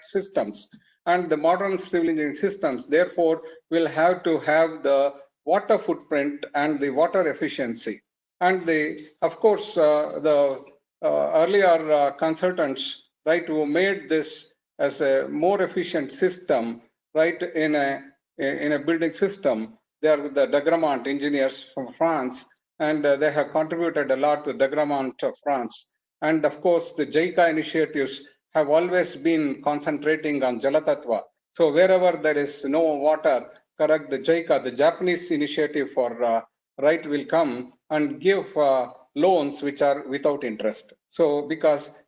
systems. And the modern civil engineering systems, therefore, will have to have the water footprint and the water efficiency. And of course, the earlier consultants, right, who made this as a more efficient system, right, in a building system, they are the Dagramont engineers from France, and they have contributed a lot to Dagramont of France. And of course, the JICA initiatives have always been concentrating on Jalatattva. So wherever there is no water, correct, the JICA, the Japanese initiative for will come and give loans which are without interest. So because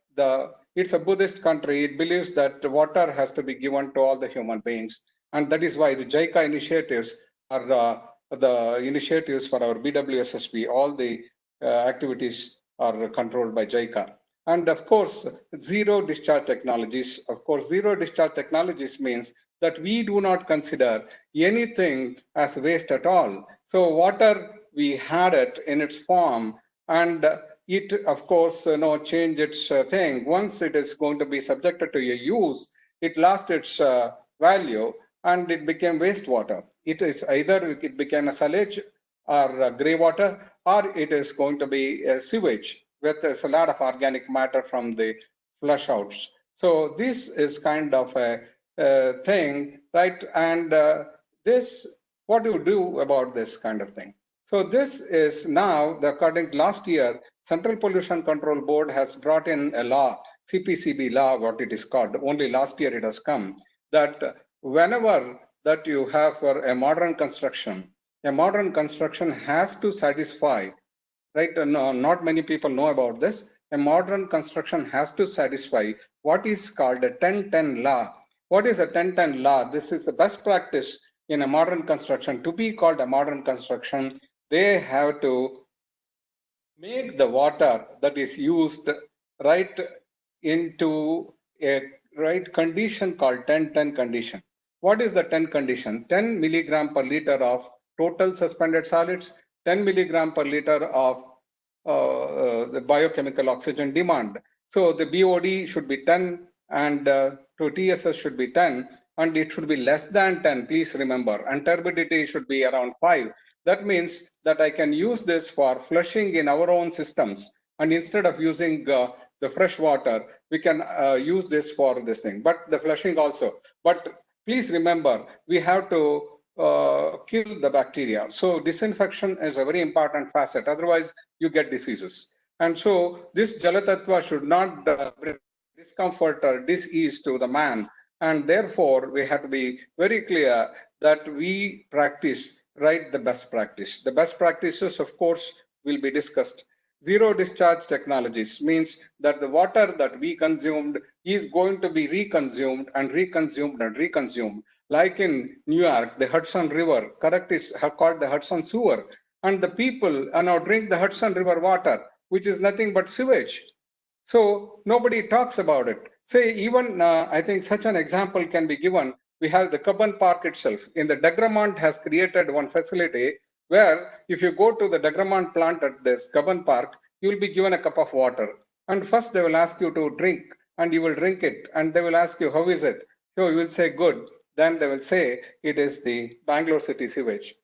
it's a Buddhist country, it believes that water has to be given to all the human beings. And that is why the JICA initiatives are the initiatives for our BWSSB. All the activities are controlled by JICA. And of course, zero discharge technologies. Of course, zero discharge technologies means that we do not consider anything as waste at all. So water, we had it in its form, and it, of course, change its thing. Once it is going to be subjected to a use, it lost its value and it became wastewater. It is either it became a sewage or grey water, or it is going to be a sewage with a lot of organic matter from the flush outs. So this is kind of a thing, right? And this, what do you do about this kind of thing? So this is now, according to last year, Central Pollution Control Board has brought in a law, CPCB law, what it is called. Only last year it has come, that whenever that you have for a modern construction has to satisfy, right? No, not many people know about this. A modern construction has to satisfy what is called a 10-10 law. What is a 10-10 law? This is the best practice in a modern construction. To be called a modern construction, they have to make the water that is used right into a right condition called 10-10 condition. What is the 10 condition? 10 milligram per liter of total suspended solids, 10 milligram per liter of the biochemical oxygen demand. So the BOD should be 10 and to TSS should be 10, and it should be less than 10, please remember, and turbidity should be around 5. That means that I can use this for flushing in our own systems, and instead of using the fresh water, we can use this for this thing, but the flushing also. But please remember, we have to kill the bacteria. So disinfection is a very important facet, otherwise you get diseases. And so this Jalatattva should not bring discomfort or disease to the man. And therefore, we have to be very clear that we practice the best practice. The best practices, of course, will be discussed. Zero discharge technologies means that the water that we consumed is going to be reconsumed and reconsumed and reconsumed. Like in New York, the Hudson River, correct, is called the Hudson Sewer. And the people now drink the Hudson River water, which is nothing but sewage. So nobody talks about it. Say even, I think such an example can be given. We have the Cubbon Park itself. In the Dagramont has created one facility where if you go to the Dagramont plant at this Cubbon Park, you will be given a cup of water. And first they will ask you to drink, and you will drink it. And they will ask you, how is it? So you will say, good. Then they will say, it is the Bangalore city sewage.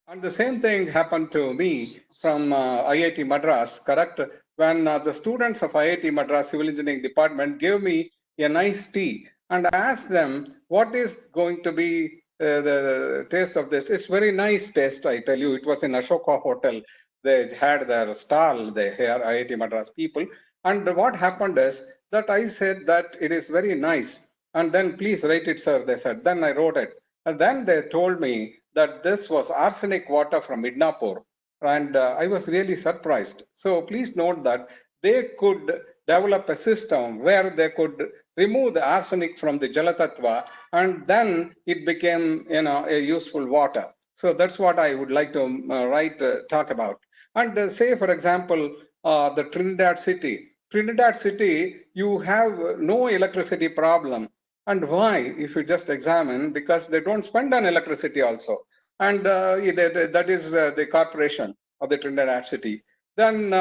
And the same thing happened to me from IIT Madras, correct? When the students of IIT Madras Civil Engineering Department gave me a nice tea, and I asked them, what is going to be the taste of this? It's very nice taste, I tell you. It was in Ashoka Hotel. they had their stall, they here IIT Madras people. And what happened is that I said that it is very nice. And then please write it, sir, they said. Then I wrote it. And then they told me that this was arsenic water from Midnapur. And I was really surprised. So please note that they could develop a system where they could remove the arsenic from the Jalatattva, and then it became, a useful water. So that's what I would like to talk about. And say, for example, the Trinidad city. Trinidad city, you have no electricity problem. And why? If you just examine, because they don't spend on electricity also. And that is the corporation of the Trinidad city. Then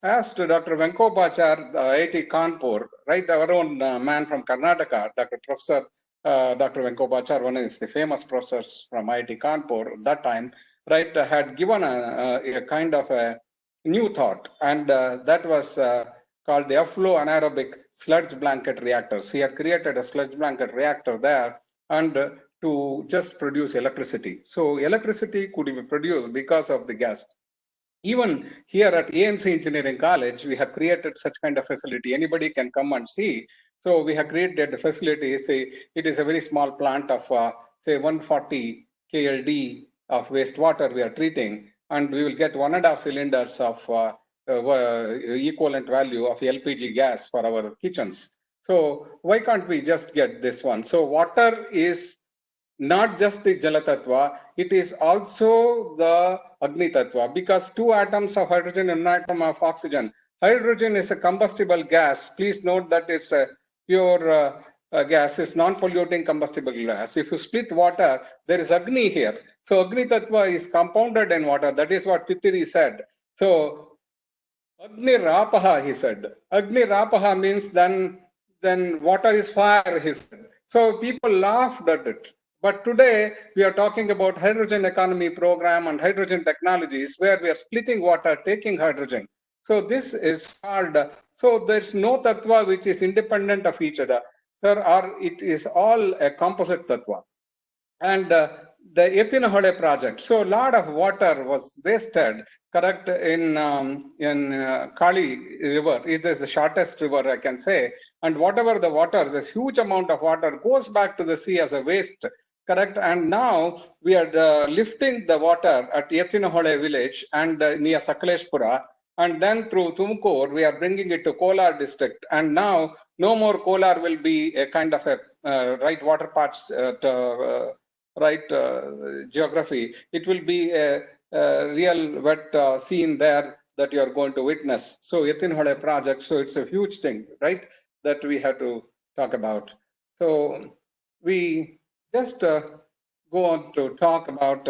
asked Dr. Venkopachar, IIT Kanpur, right, our own man from Karnataka, Professor Dr. Venkopachar, one of the famous professors from IIT Kanpur at that time, right, had given a kind of a new thought, and that was called the F-flow anaerobic sludge blanket reactors. He had created a sludge blanket reactor there, and to just produce electricity. So electricity could be produced because of the gas. Even here at AMCEC Engineering College, we have created such kind of facility. Anybody can come and see. So we have created a facility. Say it is a very small plant of say 140 KLD of wastewater we are treating, and we will get 1.5 cylinders of equivalent value of LPG gas for our kitchens. So why can't we just get this one? So water is not just the Jalatattva, it is also the Agni Tattva, because 2 atoms of hydrogen and 1 atom of oxygen. Hydrogen is a combustible gas. Please note that it's a pure gas, is non-polluting combustible gas. If you split water, there is Agni here. So Agni Tattva is compounded in water. That is what Titiri said. So Agni Rapaha, he said. Agni Rapaha means then water is fire, he said. So people laughed at it. But today we are talking about hydrogen economy program and hydrogen technologies where we are splitting water, taking hydrogen. So this is called, so there's no tattva which is independent of each other. It is all a composite tattva. And the Ethinahode project. So a lot of water was wasted, correct, in Kali River. It is the shortest river, I can say. And whatever the water, this huge amount of water goes back to the sea as a waste, correct. And now we are lifting the water at Ethinahode village and near Sakaleshpura. And then through Tumkur, we are bringing it to Kolar district. And now no more Kolar will be a kind of a right water parts geography. It will be a real wet scene there that you are going to witness. So Ethinahode project, so it's a huge thing, right, that we have to talk about. So we just go on to talk about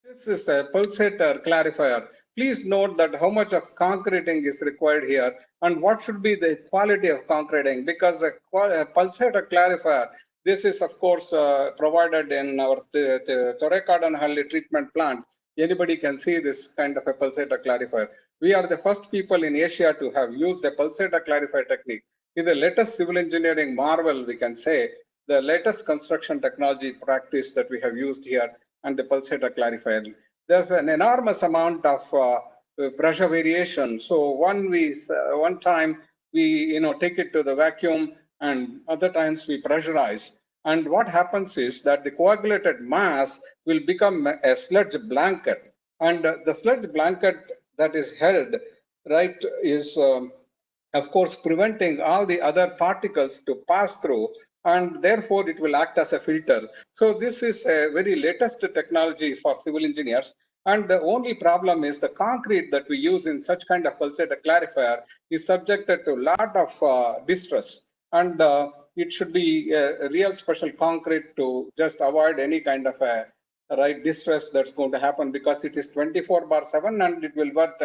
this is a Pulsator Clarifier. Please note that how much of concreting is required here and what should be the quality of concreting, because a Pulsator Clarifier, this is of course provided in our Thorekadahalli treatment plant. Anybody can see this kind of a Pulsator Clarifier. We are the first people in Asia to have used a Pulsator Clarifier technique. It's the latest civil engineering marvel, we can say, the latest construction technology practice that we have used here, and the Pulsator Clarifier. There's an enormous amount of pressure variation. So one time we take it to the vacuum, and other times we pressurize. And what happens is that the coagulated mass will become a sludge blanket. And the sludge blanket that is held, right, is of course preventing all the other particles to pass through, and therefore it will act as a filter. So this is a very latest technology for civil engineers. And the only problem is the concrete that we use in such kind of Pulsator Clarifier is subjected to a lot of distress. And it should be a real special concrete to just avoid any kind of a distress that's going to happen, because it is 24/7 and it will work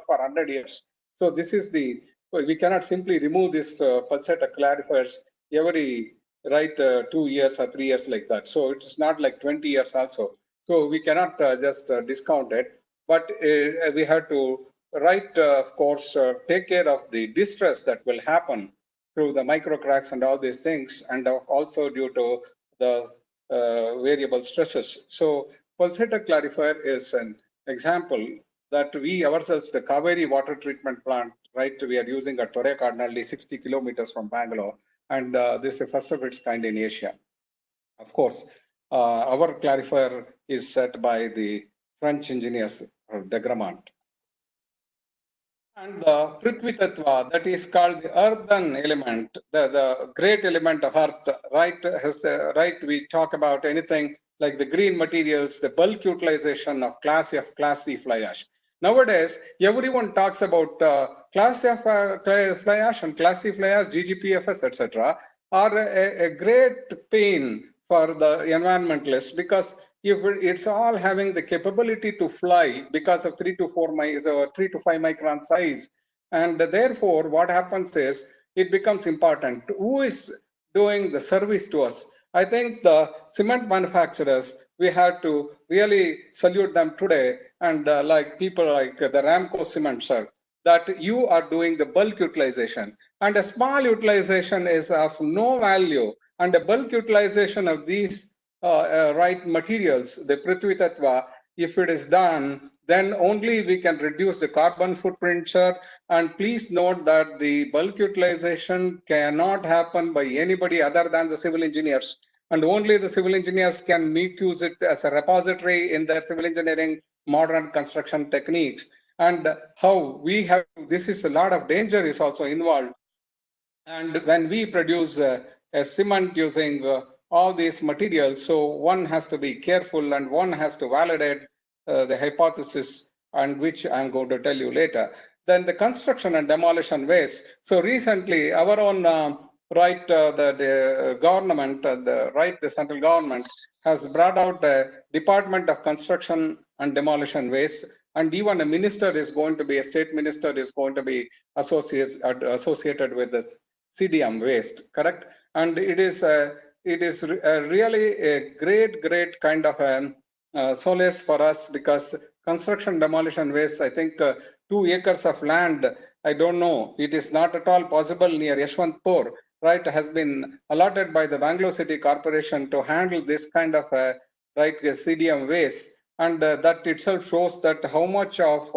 for 100 years. So this is we cannot simply remove this Pulsator Clarifiers every 2 years or 3 years like that. So it's not like 20 years also. So we cannot just discount it, but we have to of course take care of the distress that will happen through the micro cracks and all these things, and also due to the variable stresses. So Pulsator Clarifier is an example that we ourselves, the Kaveri water treatment plant, right, we are using at Thorekad, 60 kilometers from Bangalore, and this is the first of its kind in Asia. Of course, our clarifier is set by the French engineers, de Gramont. And the Prithvi Tattva, that is called the earthen element, the great element of earth, right? We talk about anything like the green materials, the bulk utilization of Class F, Class C fly ash. Nowadays, everyone talks about Class F fly ash and Class C fly ash, GGPFS, etc., are a great pain for the environmentalists, because if it's all having the capability to fly because of 3 to 5 micron size, and therefore what happens is it becomes important. Who is doing the service to us? I think the cement manufacturers, we have to really salute them today, and like people like the Ramco cement, sir, that you are doing the bulk utilization, and a small utilization is of no value, and the bulk utilization of these right materials, the Prithvi Tattva, if it is done, then only we can reduce the carbon footprint, sir. And please note that the bulk utilization cannot happen by anybody other than the civil engineers, and only the civil engineers can use it as a repository in their civil engineering modern construction techniques. And how we have, this is a lot of danger is also involved. And when we produce a cement using all these materials, so one has to be careful and one has to validate the hypothesis, and which I'm going to tell you later. Then the construction and demolition waste. So recently, our own the government, the central government has brought out a Department of Construction and Demolition Waste, and even a minister is going to be, a state minister is going to be associated with this CDM waste, correct? And it is really a great kind of a solace for us, because construction demolition waste, I think 2 acres of land, I don't know, it is not at all possible near Yeshwantpur, right, has been allotted by the Bangalore City Corporation to handle this kind of CDM waste, and that itself shows that how much of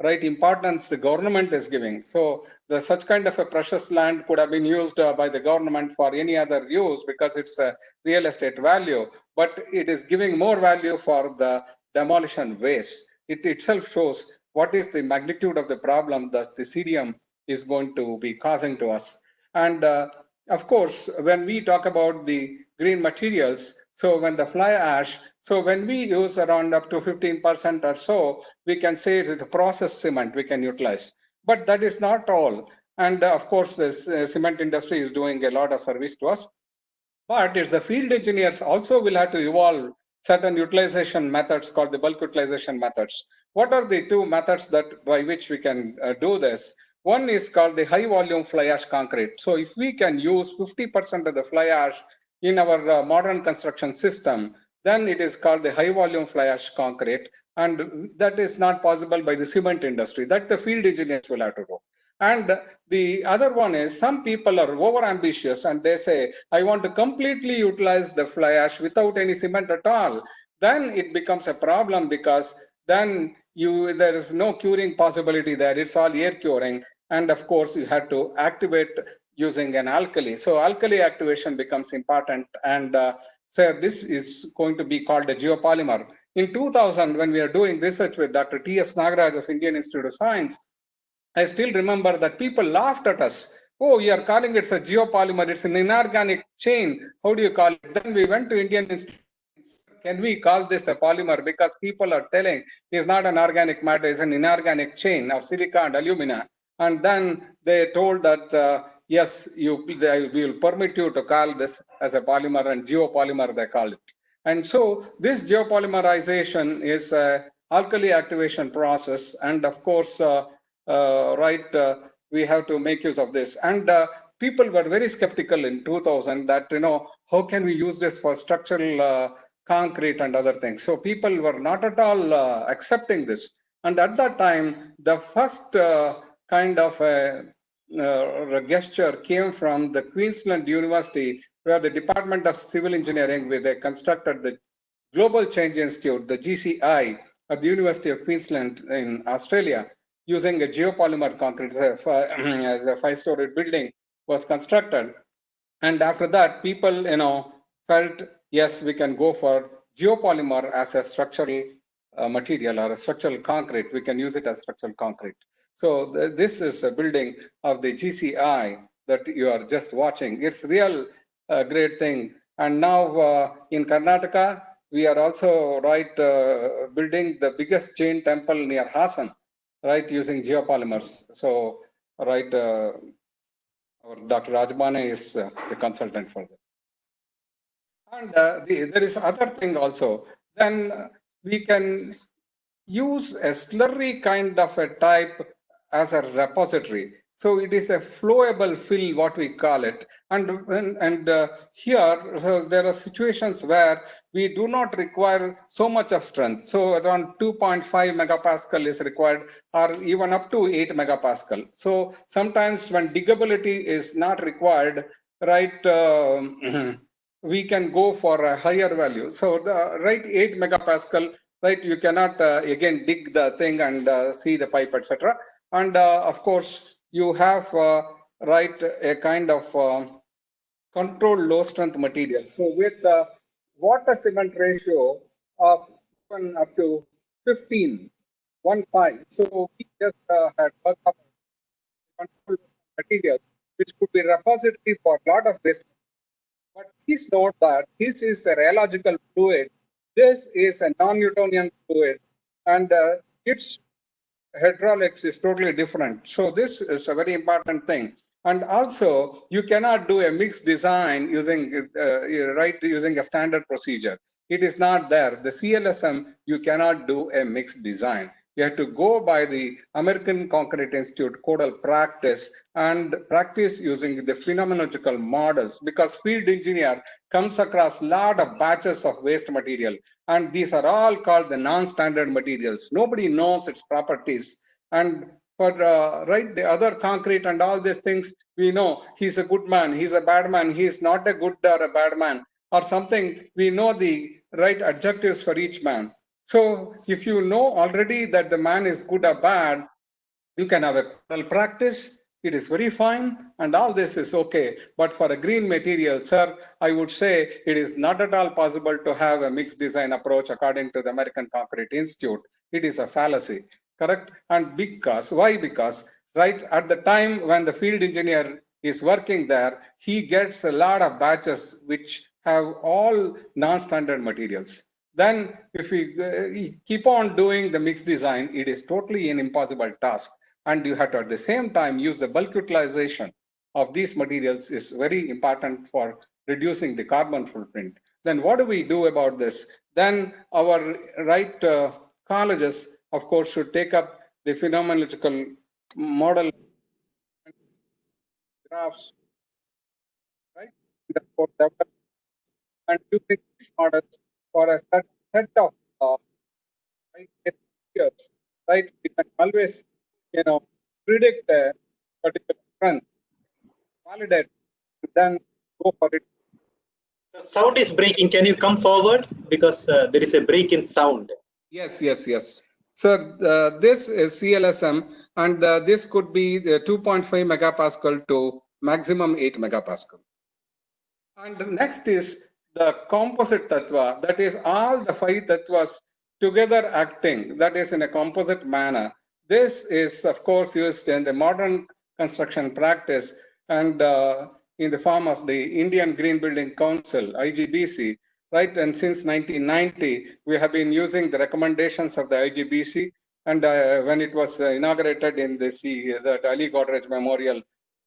importance the government is giving. So such kind of a precious land could have been used by the government for any other use, because it's a real estate value, but it is giving more value for the demolition waste. It itself shows what is the magnitude of the problem that the CDM is going to be causing to us. And of course, when we talk about the green materials, so when the fly ash, so when we use around up to 15% or so, we can say it's a processed cement we can utilize. But that is not all. And of course, the cement industry is doing a lot of service to us. But it's the field engineers also will have to evolve certain utilization methods called the bulk utilization methods. What are the 2 methods that by which we can do this? One is called the high volume fly ash concrete. So if we can use 50% of the fly ash in our modern construction system, then it is called the high volume fly ash concrete, and that is not possible by the cement industry. That the field engineers will have to do. And the other one is, some people are over ambitious and they say, I want to completely utilize the fly ash without any cement at all. Then it becomes a problem, because then there is no curing possibility there. It's all air curing. And of course, you have to activate using an alkali. So alkali activation becomes important. And so this is going to be called a geopolymer. In 2000, when we are doing research with Dr. T.S. Nagaraj of Indian Institute of Science, I still remember that people laughed at us. Oh, you are calling it a geopolymer. It's an inorganic chain. How do you call it? Then we went to Indian Institute. Can we call this a polymer? Because people are telling it's not an organic matter, it's an inorganic chain of silica and alumina. And then they told that, yes, we will permit you to call this as a polymer, and geopolymer they call it. And so this geopolymerization is a alkali activation process. And of course, we have to make use of this. And people were very skeptical in 2000 that, how can we use this for structural concrete and other things. So people were not at all accepting this. And at that time, the first kind of gesture came from the Queensland University, where the Department of Civil Engineering, where they constructed the Global Change Institute, the GCI, at the University of Queensland in Australia, using a geopolymer concrete as a five-story building was constructed. And after that, people, felt, yes, we can go for geopolymer as a structural material or a structural concrete. We can use it as structural concrete. So this is a building of the GCI that you are just watching. It's real great thing. And now in Karnataka, we are also building the biggest Jain temple near Hassan, using geopolymers. So our Dr. Rajbane is the consultant for that. And there is other thing also. Then we can use a slurry kind of a type as a repository. So it is a flowable fill, what we call it. And here, so there are situations where we do not require so much of strength. So around 2.5 megapascal is required, or even up to 8 megapascal. So sometimes when diggability is not required, we can go for a higher value. So the 8 megapascal, you cannot again dig the thing and see the pipe, etc. And of course, you have a kind of controlled low strength material. So with the water cement ratio of up to 15, 1.5. So we just had worked up controlled material, which could be repository for a lot of waste. But please note that this is a rheological fluid. This is a non-Newtonian fluid, and its hydraulics is totally different. So this is a very important thing. And also, you cannot do a mixed design using using a standard procedure. It is not there. The CLSM, you cannot do a mixed design. You have to go by the American Concrete Institute codal practice and practice using the phenomenological models, because field engineer comes across a lot of batches of waste material, and these are all called the non-standard materials. Nobody knows its properties. And for the other concrete and all these things, we know he's a good man, he's a bad man, he's not a good or a bad man or something. We know the right adjectives for each man. So if you know already that the man is good or bad, you can have a codal practice. It is very fine, and all this is okay. But for a green material, sir, I would say it is not at all possible to have a mixed design approach according to the American Concrete Institute. It is a fallacy, correct? And because, why? Because at the time when the field engineer is working there, he gets a lot of batches which have all non-standard materials. Then if we keep on doing the mixed design, it is totally an impossible task. And you have to at the same time use the bulk utilization of these materials is very important for reducing the carbon footprint. Then what do we do about this? Then our colleges, of course, should take up the phenomenological model graphs, and using these models for a set of years, we can always predict a particular trend, validate, and then go for it. The sound is breaking. Can you come forward? Because there is a break in sound. Yes. Sir, this is CLSM, and this could be 2.5 megapascal to maximum 8 megapascal. And next is the composite tattva, that is all the 5 tattvas together acting, that is in a composite manner. This is, of course, used in the modern construction practice and in the form of the Indian Green Building Council, IGBC, And since 1990, we have been using the recommendations of the IGBC. And when it was inaugurated in the Ali Godrej Memorial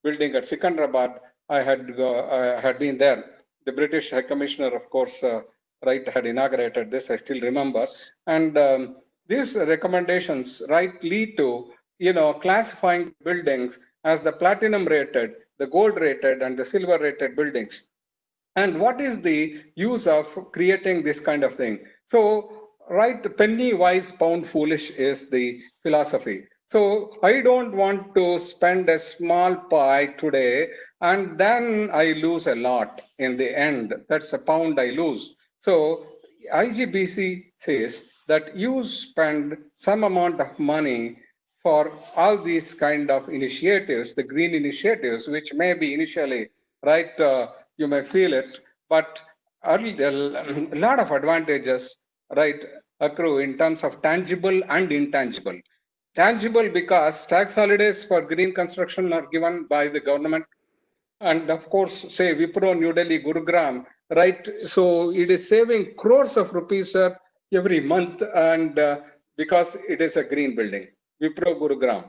building at Secunderabad, I had been there. The British High Commissioner, of course, had inaugurated this. I still remember. And these recommendations, lead to classifying buildings as the platinum rated, the gold rated, and the silver rated buildings. And what is the use of creating this kind of thing? So, penny wise, pound foolish is the philosophy. So I don't want to spend a small pie today and then I lose a lot in the end. That's a pound I lose. So IGBC says that you spend some amount of money for all these kind of initiatives, the green initiatives, which may be initially, right, you may feel it, but a lot of advantages, right, accrue in terms of tangible and intangible. Tangible because tax holidays for green construction are given by the government. And of course, say Wipro, New Delhi, Gurugram, right? So it is saving crores of rupees every month, and because it is a green building, Wipro, Gurugram.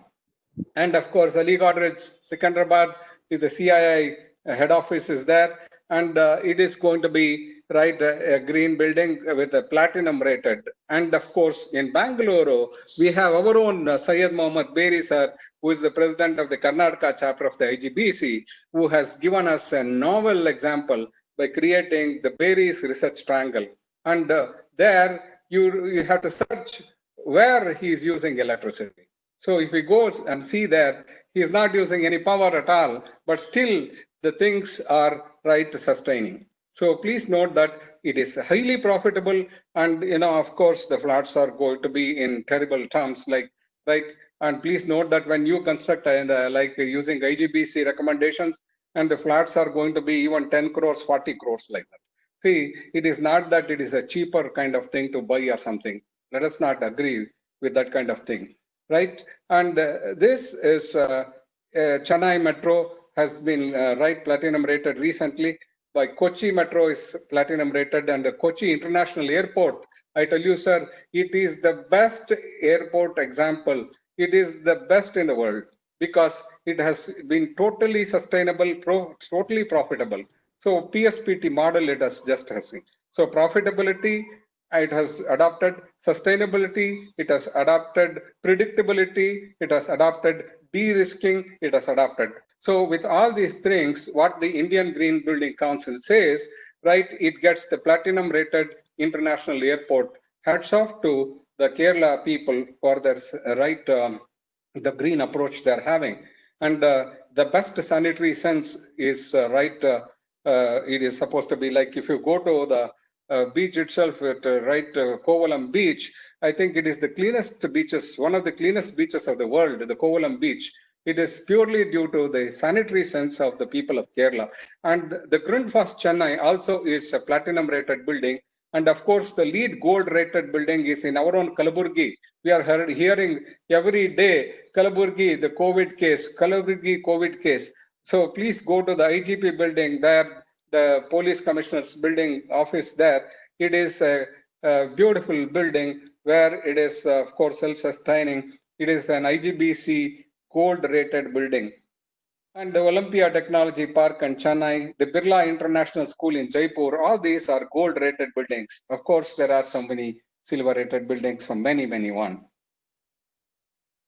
And of course, Ali Godrej, Secunderabad is the CII head office is there, and it is going to be right a green building with a platinum rated. And of course, in Bangalore, we have our own Syed Mohammad Beri sir, who is the president of the Karnataka chapter of the IGBC, who has given us a novel example by creating the Beri's research triangle. And there you have to search where he is using electricity. So if he goes and see that he is not using any power at all, but still the things are right sustaining. So please note that it is highly profitable, and of course the flats are going to be in terrible terms, like right. And please note that when you construct like using IGBC recommendations, and the flats are going to be even 10 crores, 40 crores like that. See, it is not that it is a cheaper kind of thing to buy or something. Let us not agree with that kind of thing. Right, and this is Chennai Metro has been right platinum rated recently. By Kochi Metro is platinum rated, and the Kochi International Airport. I tell you, sir, it is the best airport example. It is the best in the world because it has been totally sustainable, totally profitable. So PSPT model it has just has been. So profitability, it has adopted sustainability, it has adopted predictability, it has adopted de-risking, it has adopted. So with all these things, what the Indian Green Building Council says, right, it gets the platinum rated international airport. Hats off to the Kerala people for their right, the green approach they're having. And the best sanitary sense is right, it is supposed to be like if you go to the beach itself at Kovalam Beach, I think it is the cleanest beaches, one of the cleanest beaches of the world, the Kovalam Beach. It is purely due to the sanitary sense of the people of Kerala. And the Grundfos Chennai also is a platinum rated building. And of course, the lead gold rated building is in our own Kalaburgi. We are hearing every day, Kalaburgi, the COVID case, Kalaburgi COVID case. So please go to the IGP building there, the police commissioner's building office there. It is a beautiful building where it is, of course, self-sustaining. It is an IGBC gold-rated building. And the Olympia Technology Park in Chennai, the Birla International School in Jaipur, all these are gold-rated buildings. Of course, there are so many silver-rated buildings, so many, many one.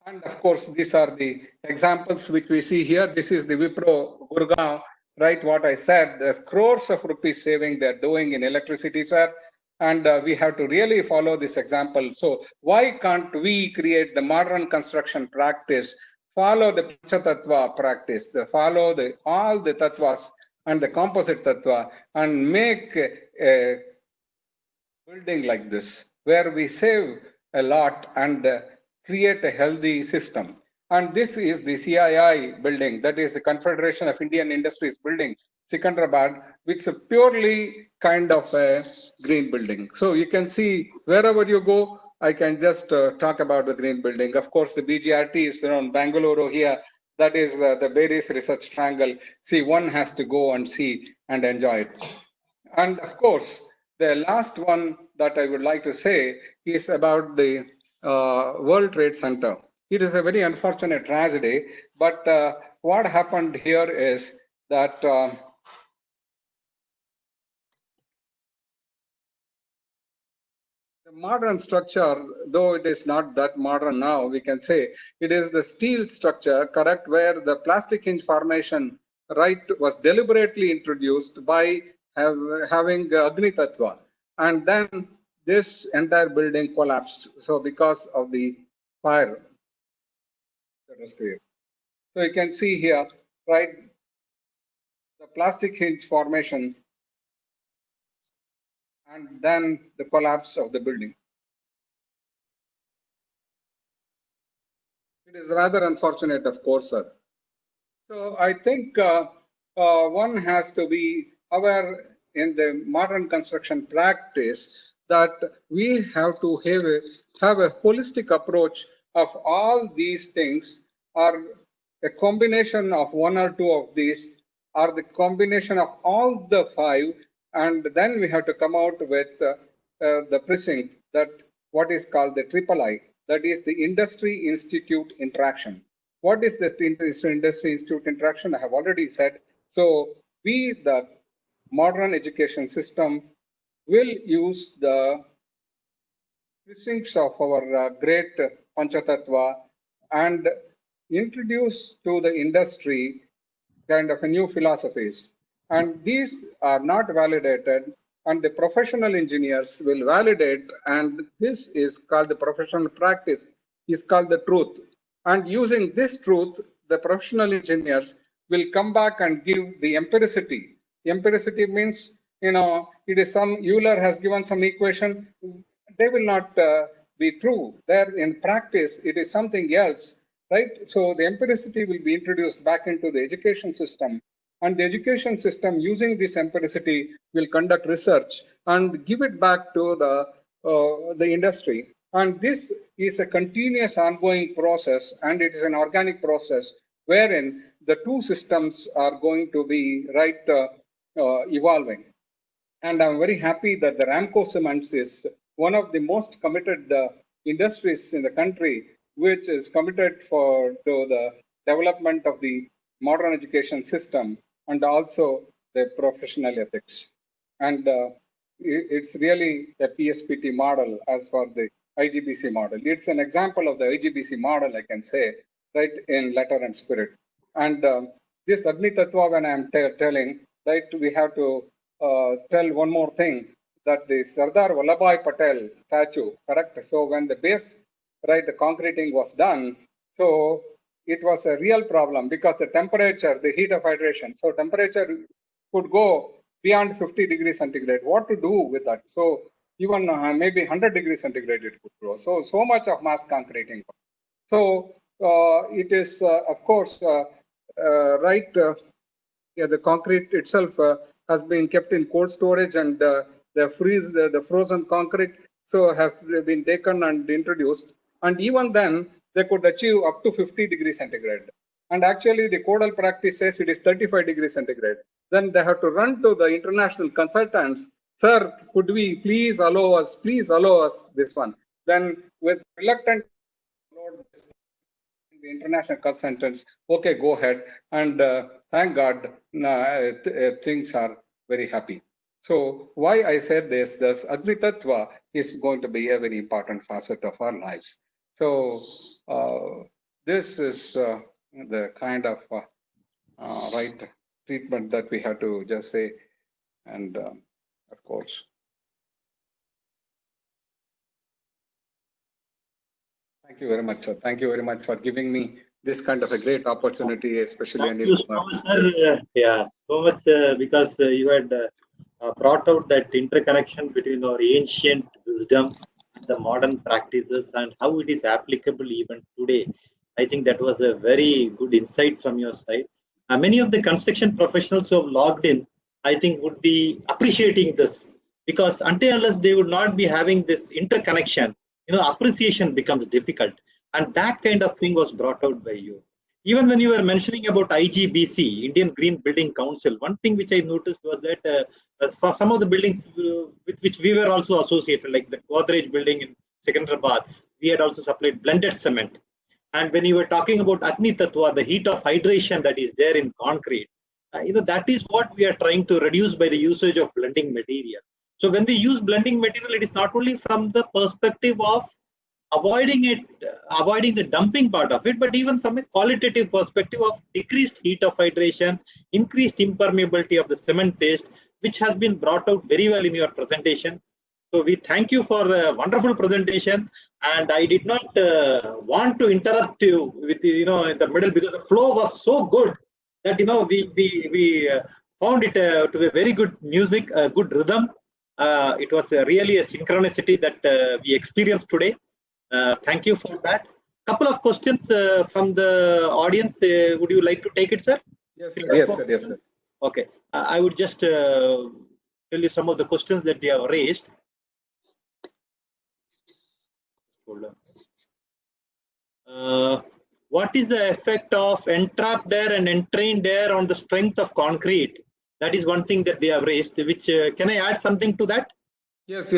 And of course, these are the examples which we see here. This is the Wipro Gurgaon, right? What I said, there's crores of rupees saving they're doing in electricity, sir. And we have to really follow this example. So why can't we create the modern construction practice, follow the Panchatattva practice, follow all the tattvas and the composite tattva, and make a building like this, where we save a lot and create a healthy system. And this is the CII building, that is the Confederation of Indian Industries building, Secunderabad, which is a purely kind of a green building. So you can see wherever you go, I can just talk about the green building. Of course, the BGRT is around Bangalore here. That is the Beri's research triangle. See, one has to go and see and enjoy it. And of course, the last one that I would like to say is about the World Trade Center. It is a very unfortunate tragedy, but what happened here is that the modern structure, though it is not that modern now, we can say it is the steel structure, correct, where the plastic hinge formation right was deliberately introduced by having Agni Tattva, and then this entire building collapsed. So because of the fire. So you can see here, right, the plastic hinge formation and then the collapse of the building. It is rather unfortunate, of course, sir. So I think one has to be aware in the modern construction practice that we have to have a holistic approach of all these things, or a combination of one or two of these, or the combination of all the five, and then we have to come out with the precinct, that what is called the III, that is the Industry Institute interaction. What is the Industry Institute interaction? I have already said. So we, the modern education system, will use the precincts of our great Panchatattva and introduce to the industry kind of a new philosophies. And these are not validated, and the professional engineers will validate, and this is called the professional practice, is called the truth. And using this truth, the professional engineers will come back and give the empiricity. Empiricity means, it is some Euler has given some equation. They will not be true. There in practice, it is something else, right? So the empiricity will be introduced back into the education system. And the education system, using this empiricity, will conduct research and give it back to the industry. And this is a continuous ongoing process, and it is an organic process wherein the two systems are going to be evolving. And I'm very happy that the Ramco Cements is one of the most committed industries in the country, which is committed to the development of the modern education system and also the professional ethics. And it's really a PSPT model as for the IGBC model. It's an example of the IGBC model, I can say, right, in letter and spirit. And this Agni Tattva, when I'm telling, right, we have to tell one more thing, that the Sardar Vallabhbhai Patel statue, correct? So when the base, right, the concreting was done, so it was a real problem because the temperature, the heat of hydration, so temperature could go beyond 50 degrees centigrade. What to do with that? So even maybe 100 degrees centigrade it could grow. So much of mass concreting. So it is, of course, right, the concrete itself has been kept in cold storage, and the frozen concrete so has been taken and introduced. And even then, they could achieve up to 50 degrees centigrade. And actually, the codal practice says it is 35 degrees centigrade. Then they have to run to the international consultants. Sir, could we please allow us this one? Then with reluctant, the international consultants, okay, go ahead. And thank God, things are very happy. So why I said this Agni Tattva is going to be a very important facet of our lives. So this is the kind of right treatment that we have to just say. And of course, thank you very much, sir. Thank you very much for giving me this kind of a great opportunity, especially Thank you so much, sir. Yeah, so much because you had brought out that interconnection between our ancient wisdom, the modern practices, and how it is applicable even today. I think that was a very good insight from your side. Many of the construction professionals who have logged in, I think, would be appreciating this, because until unless they would not be having this interconnection, appreciation becomes difficult. And that kind of thing was brought out by you. Even when you were mentioning about IGBC, Indian Green Building Council, one thing which I noticed was that for some of the buildings with which we were also associated, like the Godrej building in Secunderabad, we had also supplied blended cement. And when you were talking about Agni Tattva, the heat of hydration that is there in concrete, that is what we are trying to reduce by the usage of blending material. So when we use blending material, it is not only from the perspective of avoiding the dumping part of it, but even from a qualitative perspective of decreased heat of hydration, increased impermeability of the cement paste, which has been brought out very well in your presentation. So we thank you for a wonderful presentation. and I did not want to interrupt you with in the middle, because the flow was so good that we found it to be very good music, good rhythm. It was really a synchronicity that we experienced today. Thank you for that. Couple of questions from the audience. Would you like to take it, sir? Yes, sir. Yes, sir. Okay. I would just tell you some of the questions that they have raised. Hold on. What is the effect of entrapped air and entrained air on the strength of concrete? That is one thing that they have raised, which can I add something to that? Yes.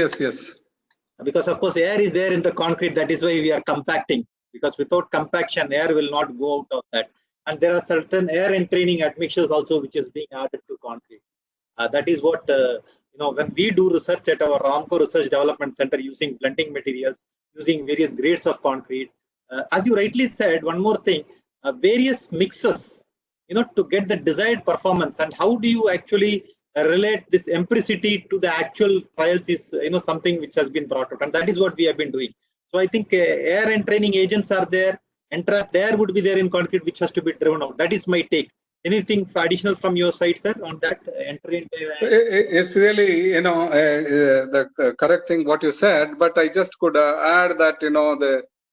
Because of course air is there in the concrete, that is why we are compacting, because without compaction air will not go out of that, and there are certain air entraining admixtures also which is being added to concrete. That is what when we do research at our Ramco Research Development Center using blending materials, using various grades of concrete, as you rightly said, one more thing, various mixes, to get the desired performance. And how do you actually relate this empiricity to the actual trials is something which has been brought out, and that is what we have been doing. So I think air entraining agents are there, entrapped air would be there in concrete, which has to be driven out. That is my take. Anything additional from your side, sir, on that? It's really the correct thing what you said, but I just could add that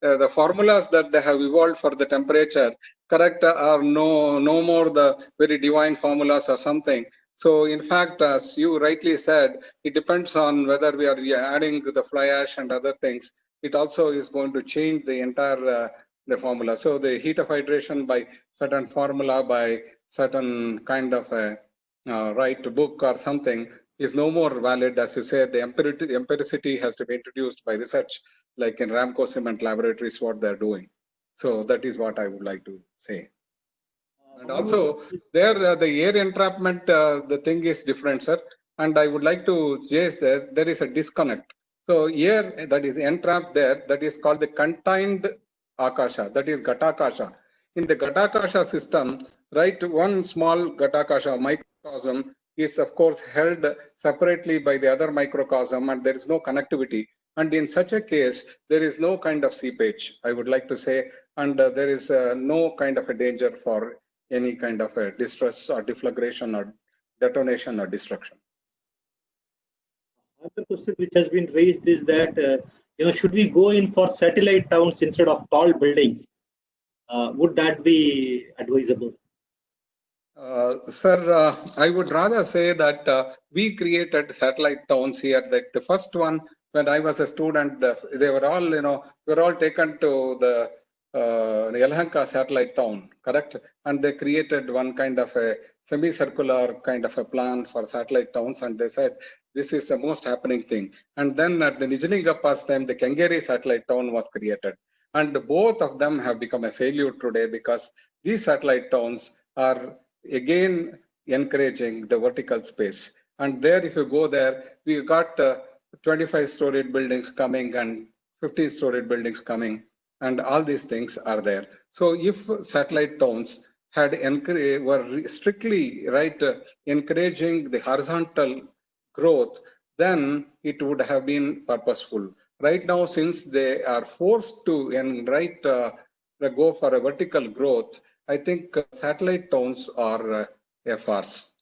the formulas that they have evolved for the temperature, correct, are no more the very divine formulas or something. So in fact, as you rightly said, it depends on whether we are adding the fly ash and other things. It also is going to change the entire the formula. So the heat of hydration by certain formula, by certain kind of a right book or something is no more valid. As you said, the empiricity has to be introduced by research, like in Ramco Cement Laboratories, what they're doing. So that is what I would like to say. And also, there the air entrapment, the thing is different, sir. And I would like to say that there is a disconnect. So air that is entrapped there, that is called the contained akasha, that is Gatakasha. In the Gatakasha system, right, one small Gatakasha microcosm is of course held separately by the other microcosm, and there is no connectivity. And in such a case, there is no kind of seepage, I would like to say, and there is no kind of a danger for any kind of a distress or deflagration or detonation or destruction. Another question which has been raised is that should we go in for satellite towns instead of tall buildings? Would that be advisable? Sir, I would rather say that we created satellite towns here. Like the first one, when I was a student, they were all, we were all taken to the Yelahanka satellite town, correct? And they created one kind of a semicircular kind of a plan for satellite towns, and they said this is the most happening thing. And then at the Nijalingappa's time, the Kengeri satellite town was created, and both of them have become a failure today because these satellite towns are again encouraging the vertical space. And there, if you go there, we got 25-storied buildings coming and 50-storied buildings coming, and all these things are there. So if satellite towns had were strictly encouraging the horizontal growth, then it would have been purposeful. Right now, since they are forced to go for a vertical growth, I think satellite towns are a farce.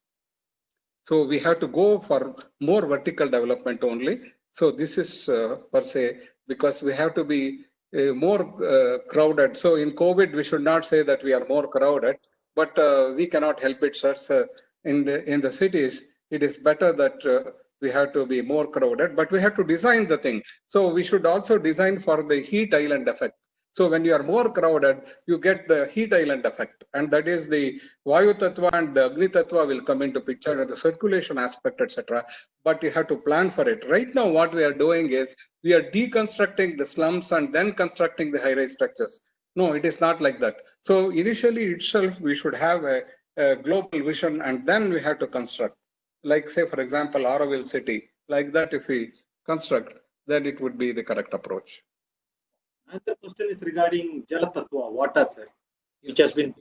So we have to go for more vertical development only. So this is per se, because we have to be more crowded. So in COVID, we should not say that we are more crowded, but we cannot help it, sir. So in the cities, it is better that we have to be more crowded, but we have to design the thing. So we should also design for the heat island effect. So when you are more crowded, you get the heat island effect, and that is the Vayu Tattva and the Agni Tattva will come into picture, and the circulation aspect, etc. But you have to plan for it. Right now, what we are doing is we are deconstructing the slums and then constructing the high-rise structures. No, it is not like that. So initially itself, we should have a global vision, and then we have to construct. Like say, for example, Auroville city, like that if we construct, then it would be the correct approach. Another question is regarding Jala Tattva, water, sir, which has been,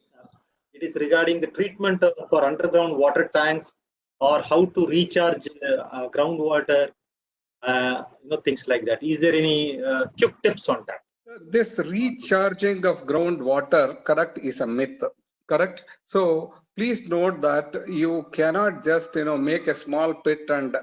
it is regarding the treatment for underground water tanks, or how to recharge groundwater. things like that. Is there any quick tips on that? This recharging of groundwater, correct, is a myth, correct? So please note that you cannot just, make a small pit and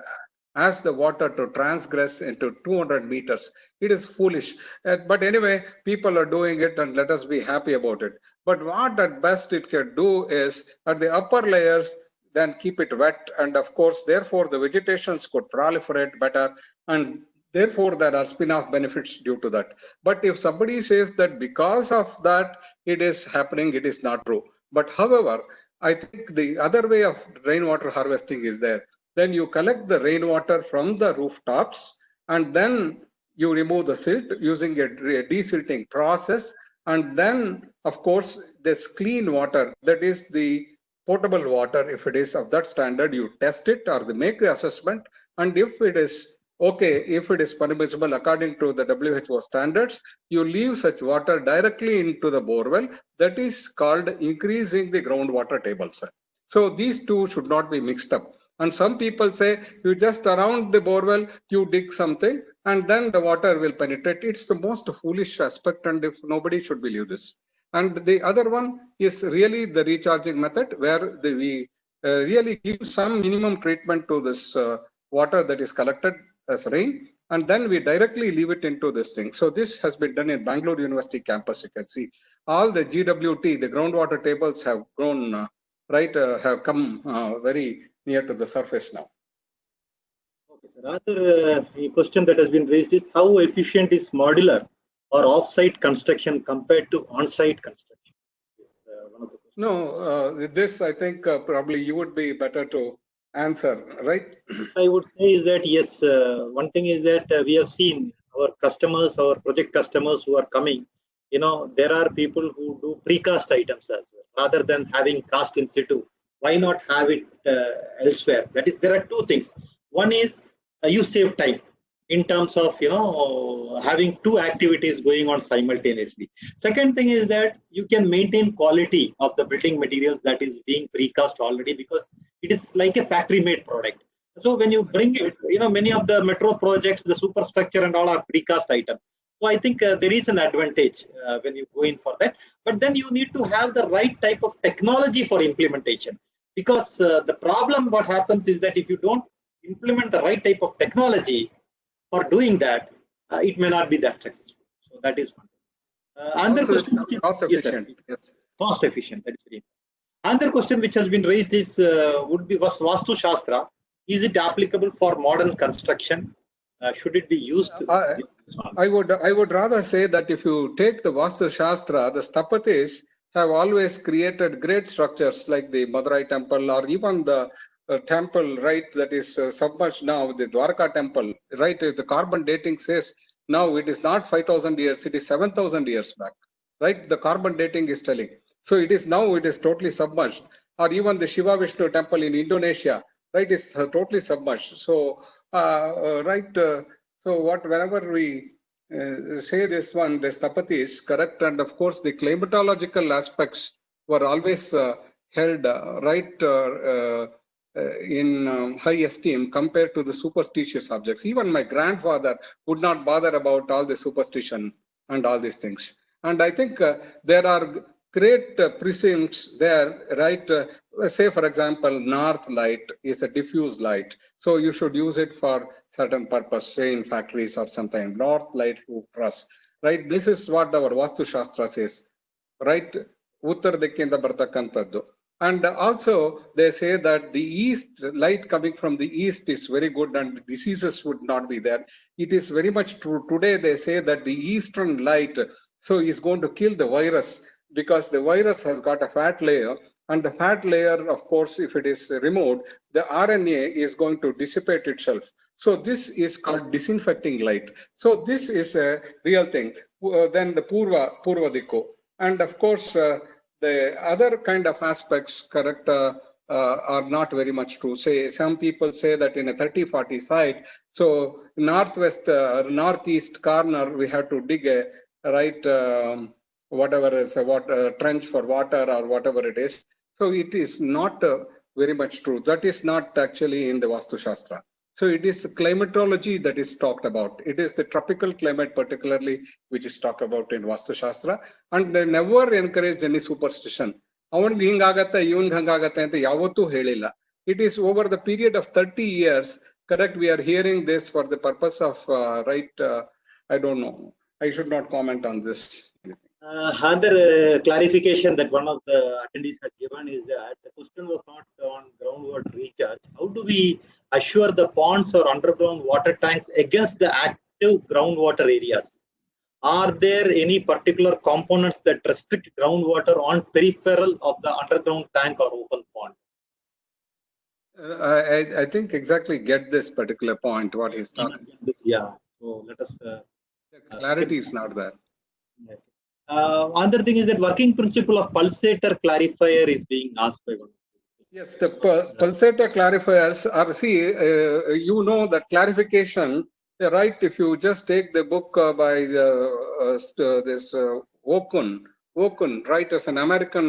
ask the water to transgress into 200 meters. It is foolish. But anyway, people are doing it and let us be happy about it. But what at best it can do is at the upper layers, then keep it wet. And of course, therefore, the vegetations could proliferate better. And therefore, there are spin-off benefits due to that. But if somebody says that because of that it is happening, it is not true. But however, I think the other way of rainwater harvesting is there. Then you collect the rainwater from the rooftops and then you remove the silt using a desilting process. And then, of course, this clean water, that is the potable water, if it is of that standard, you test it or they make the assessment. And if it is okay, if it is permissible according to the WHO standards, you leave such water directly into the borewell. That is called increasing the groundwater table, sir. So these two should not be mixed up. And some people say you just around the borewell, you dig something and then the water will penetrate. It's the most foolish aspect, and if nobody should believe this. And the other one is really the recharging method, where we really give some minimum treatment to this water that is collected as rain, and then we directly leave it into this thing. So this has been done in Bangalore University campus. You can see all the GWT, the groundwater tables have grown, have come very near to the surface now. Okay, sir. Another question that has been raised is how efficient is modular or off-site construction compared to on-site construction? One of the questions. No, this I think probably you would be better to answer, right? I would say is that yes, one thing is that we have seen our customers, our project customers who are coming, there are people who do precast items as well, rather than having cast in situ. Why not have it elsewhere? That is, there are two things. One is you save time in terms of having two activities going on simultaneously. Second thing is that you can maintain quality of the building materials that is being precast already, because it is like a factory made product. So when you bring it, many of the metro projects, the superstructure and all are precast items. So I think there is an advantage when you go in for that. But then you need to have the right type of technology for implementation, because the problem what happens is that if you don't implement the right type of technology for doing that, it may not be that successful. So that is one. Another question, cost efficient. Yes. Cost efficient. That is very important. Another question which has been raised is was Vastu Shastra. Is it applicable for modern construction? Should it be used? I would rather say that if you take the Vastu Shastra, the Sthapatis have always created great structures like the Madurai temple, or even the temple, right, that is submerged now, the Dwarka temple, right? The carbon dating says now it is not 5,000 years, it is 7,000 years back, right? The carbon dating is telling. So it is now, it is totally submerged. Or even the Shiva Vishnu temple in Indonesia, right, is totally submerged. So, whenever we say this one, the Sthapati is correct. And of course, the climatological aspects were always held in high esteem compared to the superstitious objects. Even my grandfather would not bother about all the superstition and all these things. And I think there are great precinct there, right? Say, for example, north light is a diffuse light. So you should use it for certain purpose, say in factories or something, north light roof truss, right? This is what our Vastu Shastra says, right? Uttar Dekkinda Bartakantaddu. And also they say that the east light coming from the east is very good and diseases would not be there. It is very much true. Today they say that the eastern light is going to kill the virus, because the virus has got a fat layer, and the fat layer, of course, if it is removed, the RNA is going to dissipate itself. So this is called disinfecting light. So this is a real thing. Then the Purva Dikku. And of course, the other kind of aspects, correct, are not very much true. Say, some people say that in a 30-40 site, so northwest, northeast corner, we have to dig a whatever is a trench for water or whatever it is. So it is not very much true. That is not actually in the Vastu Shastra. So it is climatology that is talked about. It is the tropical climate particularly which is talked about in Vastu Shastra, and they never encouraged any superstition. ಅವನಿಗೆ ಹಿಂಗಾಗತ್ತೆ ಇವನ್ಗೆ ಹಂಗಾಗತ್ತೆ ಅಂತ ಯಾವತ್ತೂ ಹೇಳಿಲ್ಲ. It is over the period of 30 years, correct, we are hearing this for the purpose of I don't know, I should not comment on this. Another clarification that one of the attendees had given is that the question was not on groundwater recharge. How do we assure the ponds or underground water tanks against the active groundwater areas? Are there any particular components that restrict groundwater on peripheral of the underground tank or open pond? I think exactly get this particular point, what he's talking. Yeah, so let us... the clarity is not there. Another thing is that working principle of pulsator clarifier is being asked by one. Yes, the pulsator clarifiers are, see, you know that clarification, right? If you just take the book by this Okun, right, as an American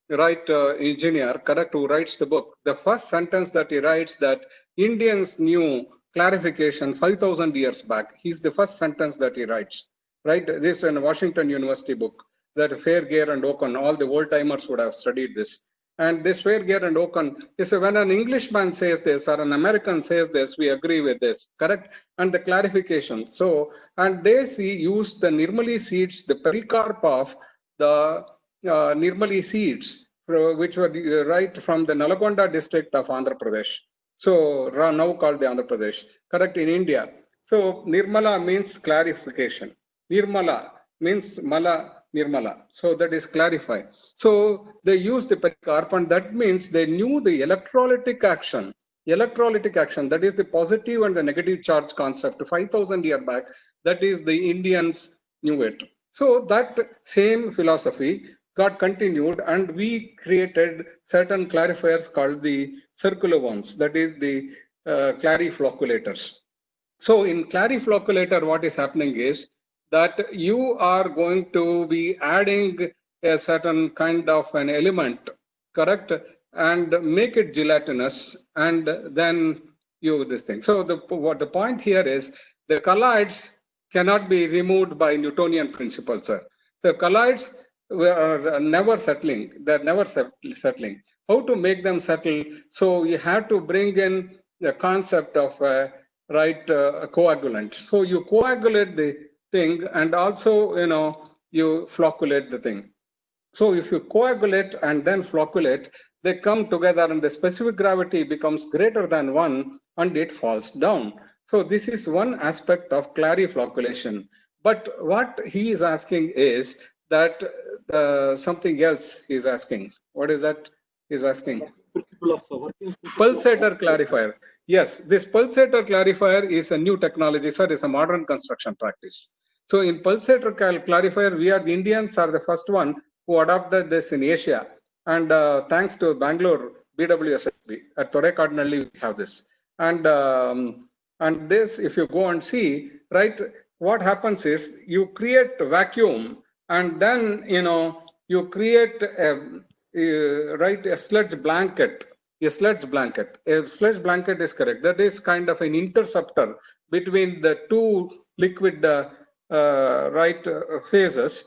engineer, correct, who writes the book, the first sentence that he writes that Indians knew clarification 5,000 years back. He's the first sentence that he writes. Right, this is a Washington University book that Fairgear and Okun, all the old timers would have studied this. And this Fairgear and Okun is when an Englishman says this or an American says this, we agree with this, correct? And the clarification. So, and they use the Nirmali seeds, the pericarp of the Nirmali seeds, which were right from the Nalagonda district of Andhra Pradesh. So, now called the Andhra Pradesh, correct, in India. So, Nirmala means clarification. Nirmala means Mala Nirmala. So that is clarify. So they used the pericarp, and that means they knew the electrolytic action. Electrolytic action, that is the positive and the negative charge concept 5,000 years back. That is the Indians knew it. So that same philosophy got continued, and we created certain clarifiers called the circular ones. That is the clariflocculators. So in clariflocculator, what is happening is that you are going to be adding a certain kind of an element, correct, and make it gelatinous, and then you this thing. So what the point here is the colloids cannot be removed by Newtonian principle, sir. The colloids are never settling. They're never settling. How to make them settle? So you have to bring in the concept of coagulant. So you coagulate the thing, and also, you know, you flocculate the thing. So if you coagulate and then flocculate, they come together and the specific gravity becomes greater than 1 and it falls down. So this is one aspect of clariflocculation. But what he is asking is that something else he is asking. What is that he's asking? Pulsator clarifier. Yes, this pulsator clarifier is a new technology, sir. It's a modern construction practice. So in pulsator clarifier, we are the Indians are the first one who adopted this in Asia. And thanks to Bangalore BWSSB at Thorekadnalli, we have this. And this, if you go and see, right, what happens is you create a vacuum, and then, you know, you create a sludge blanket. A sludge blanket. A sludge blanket is correct. That is kind of an interceptor between the two liquid phases.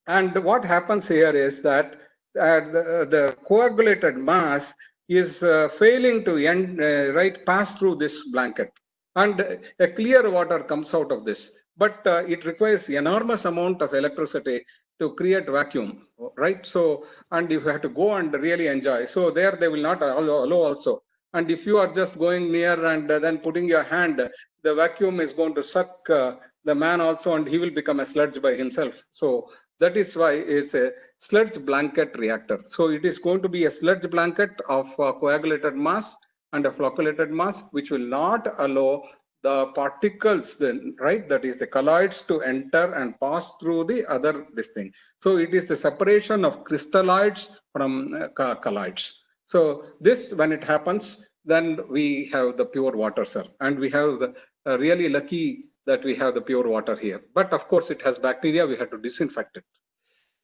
And what happens here is that the coagulated mass is failing to pass through this blanket, and a clear water comes out of this. But it requires enormous amount of electricity to create vacuum, right? So, and if you have to go and really enjoy, so there they will not allow also. And if you are just going near and then putting your hand, the vacuum is going to suck the man also, and he will become a sludge by himself. So that is why it's a sludge blanket reactor. So it is going to be a sludge blanket of coagulated mass and a flocculated mass, which will not allow the particles, then, right, that is the colloids, to enter and pass through the other this thing. So it is the separation of crystalloids from colloids. So this, when it happens, then we have the pure water, sir, and we have the really lucky that we have the pure water here. But of course, it has bacteria. We have to disinfect it.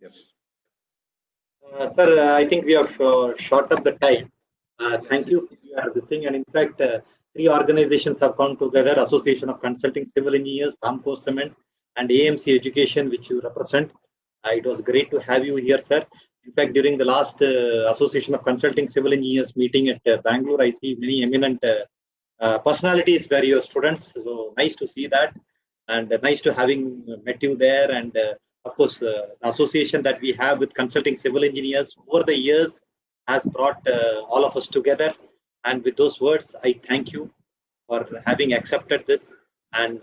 Yes. Sir, I think we have short up the time. Thank you for this thing. And in fact, three organizations have come together: Association of Consulting Civil Engineers, Ramco Cements, and AMC Education, which you represent. It was great to have you here, sir. In fact, during the last Association of Consulting Civil Engineers meeting at Bangalore, I see many eminent personalities were your students. So nice to see that, and nice to having met you there. And of course, the association that we have with consulting civil engineers over the years has brought all of us together. And with those words, I thank you for having accepted this and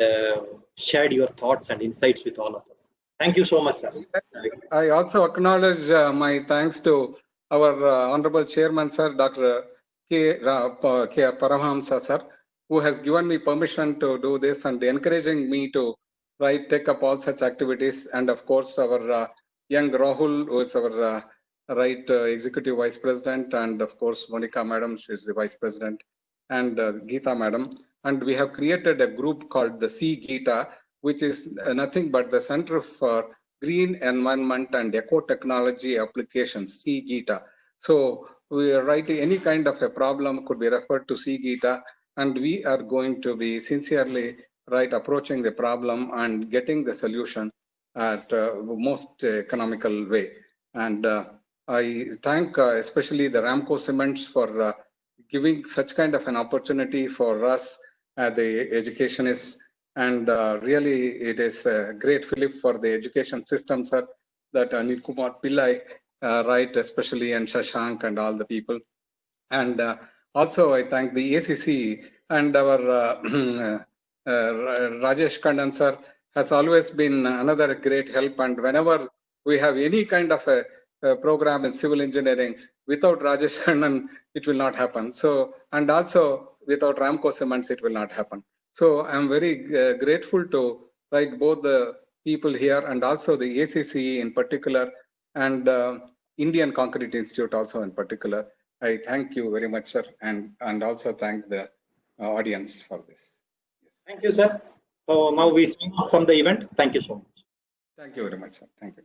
shared your thoughts and insights with all of us. Thank you so much, sir. I also acknowledge my thanks to our Honorable Chairman, sir, Dr. K. Paramahamsa, sir, who has given me permission to do this and encouraging me to take up all such activities. And of course, our young Rahul, who is our Executive Vice President, and of course, Monica Madam, she is the Vice President, and Geeta Madam. And we have created a group called the CGETA, which is nothing but the Center for Green Environment and Eco Technology Applications, CGETA. So we are writing any kind of a problem could be referred to CGETA, and we are going to be sincerely approaching the problem and getting the solution at most economical way. And I thank especially the Ramco Cements for giving such kind of an opportunity for us, the educationists. And really, it is a great fillip for the education system, sir, that Anil Kumar Pillai, especially, and Shashank and all the people. And also, I thank the ACC and our Rajesh Kandan, sir, has always been another great help. And whenever we have any kind of a program in civil engineering, without Rajesh Kandan, it will not happen. So, and also without Ramco Cements, it will not happen. So I'm very grateful to both the people here and also the ACC in particular, and Indian Concrete Institute also in particular. I thank you very much, sir, and also thank the audience for this. Yes. Thank you, sir. So now we see from the event. Thank you so much. Thank you very much, sir. Thank you.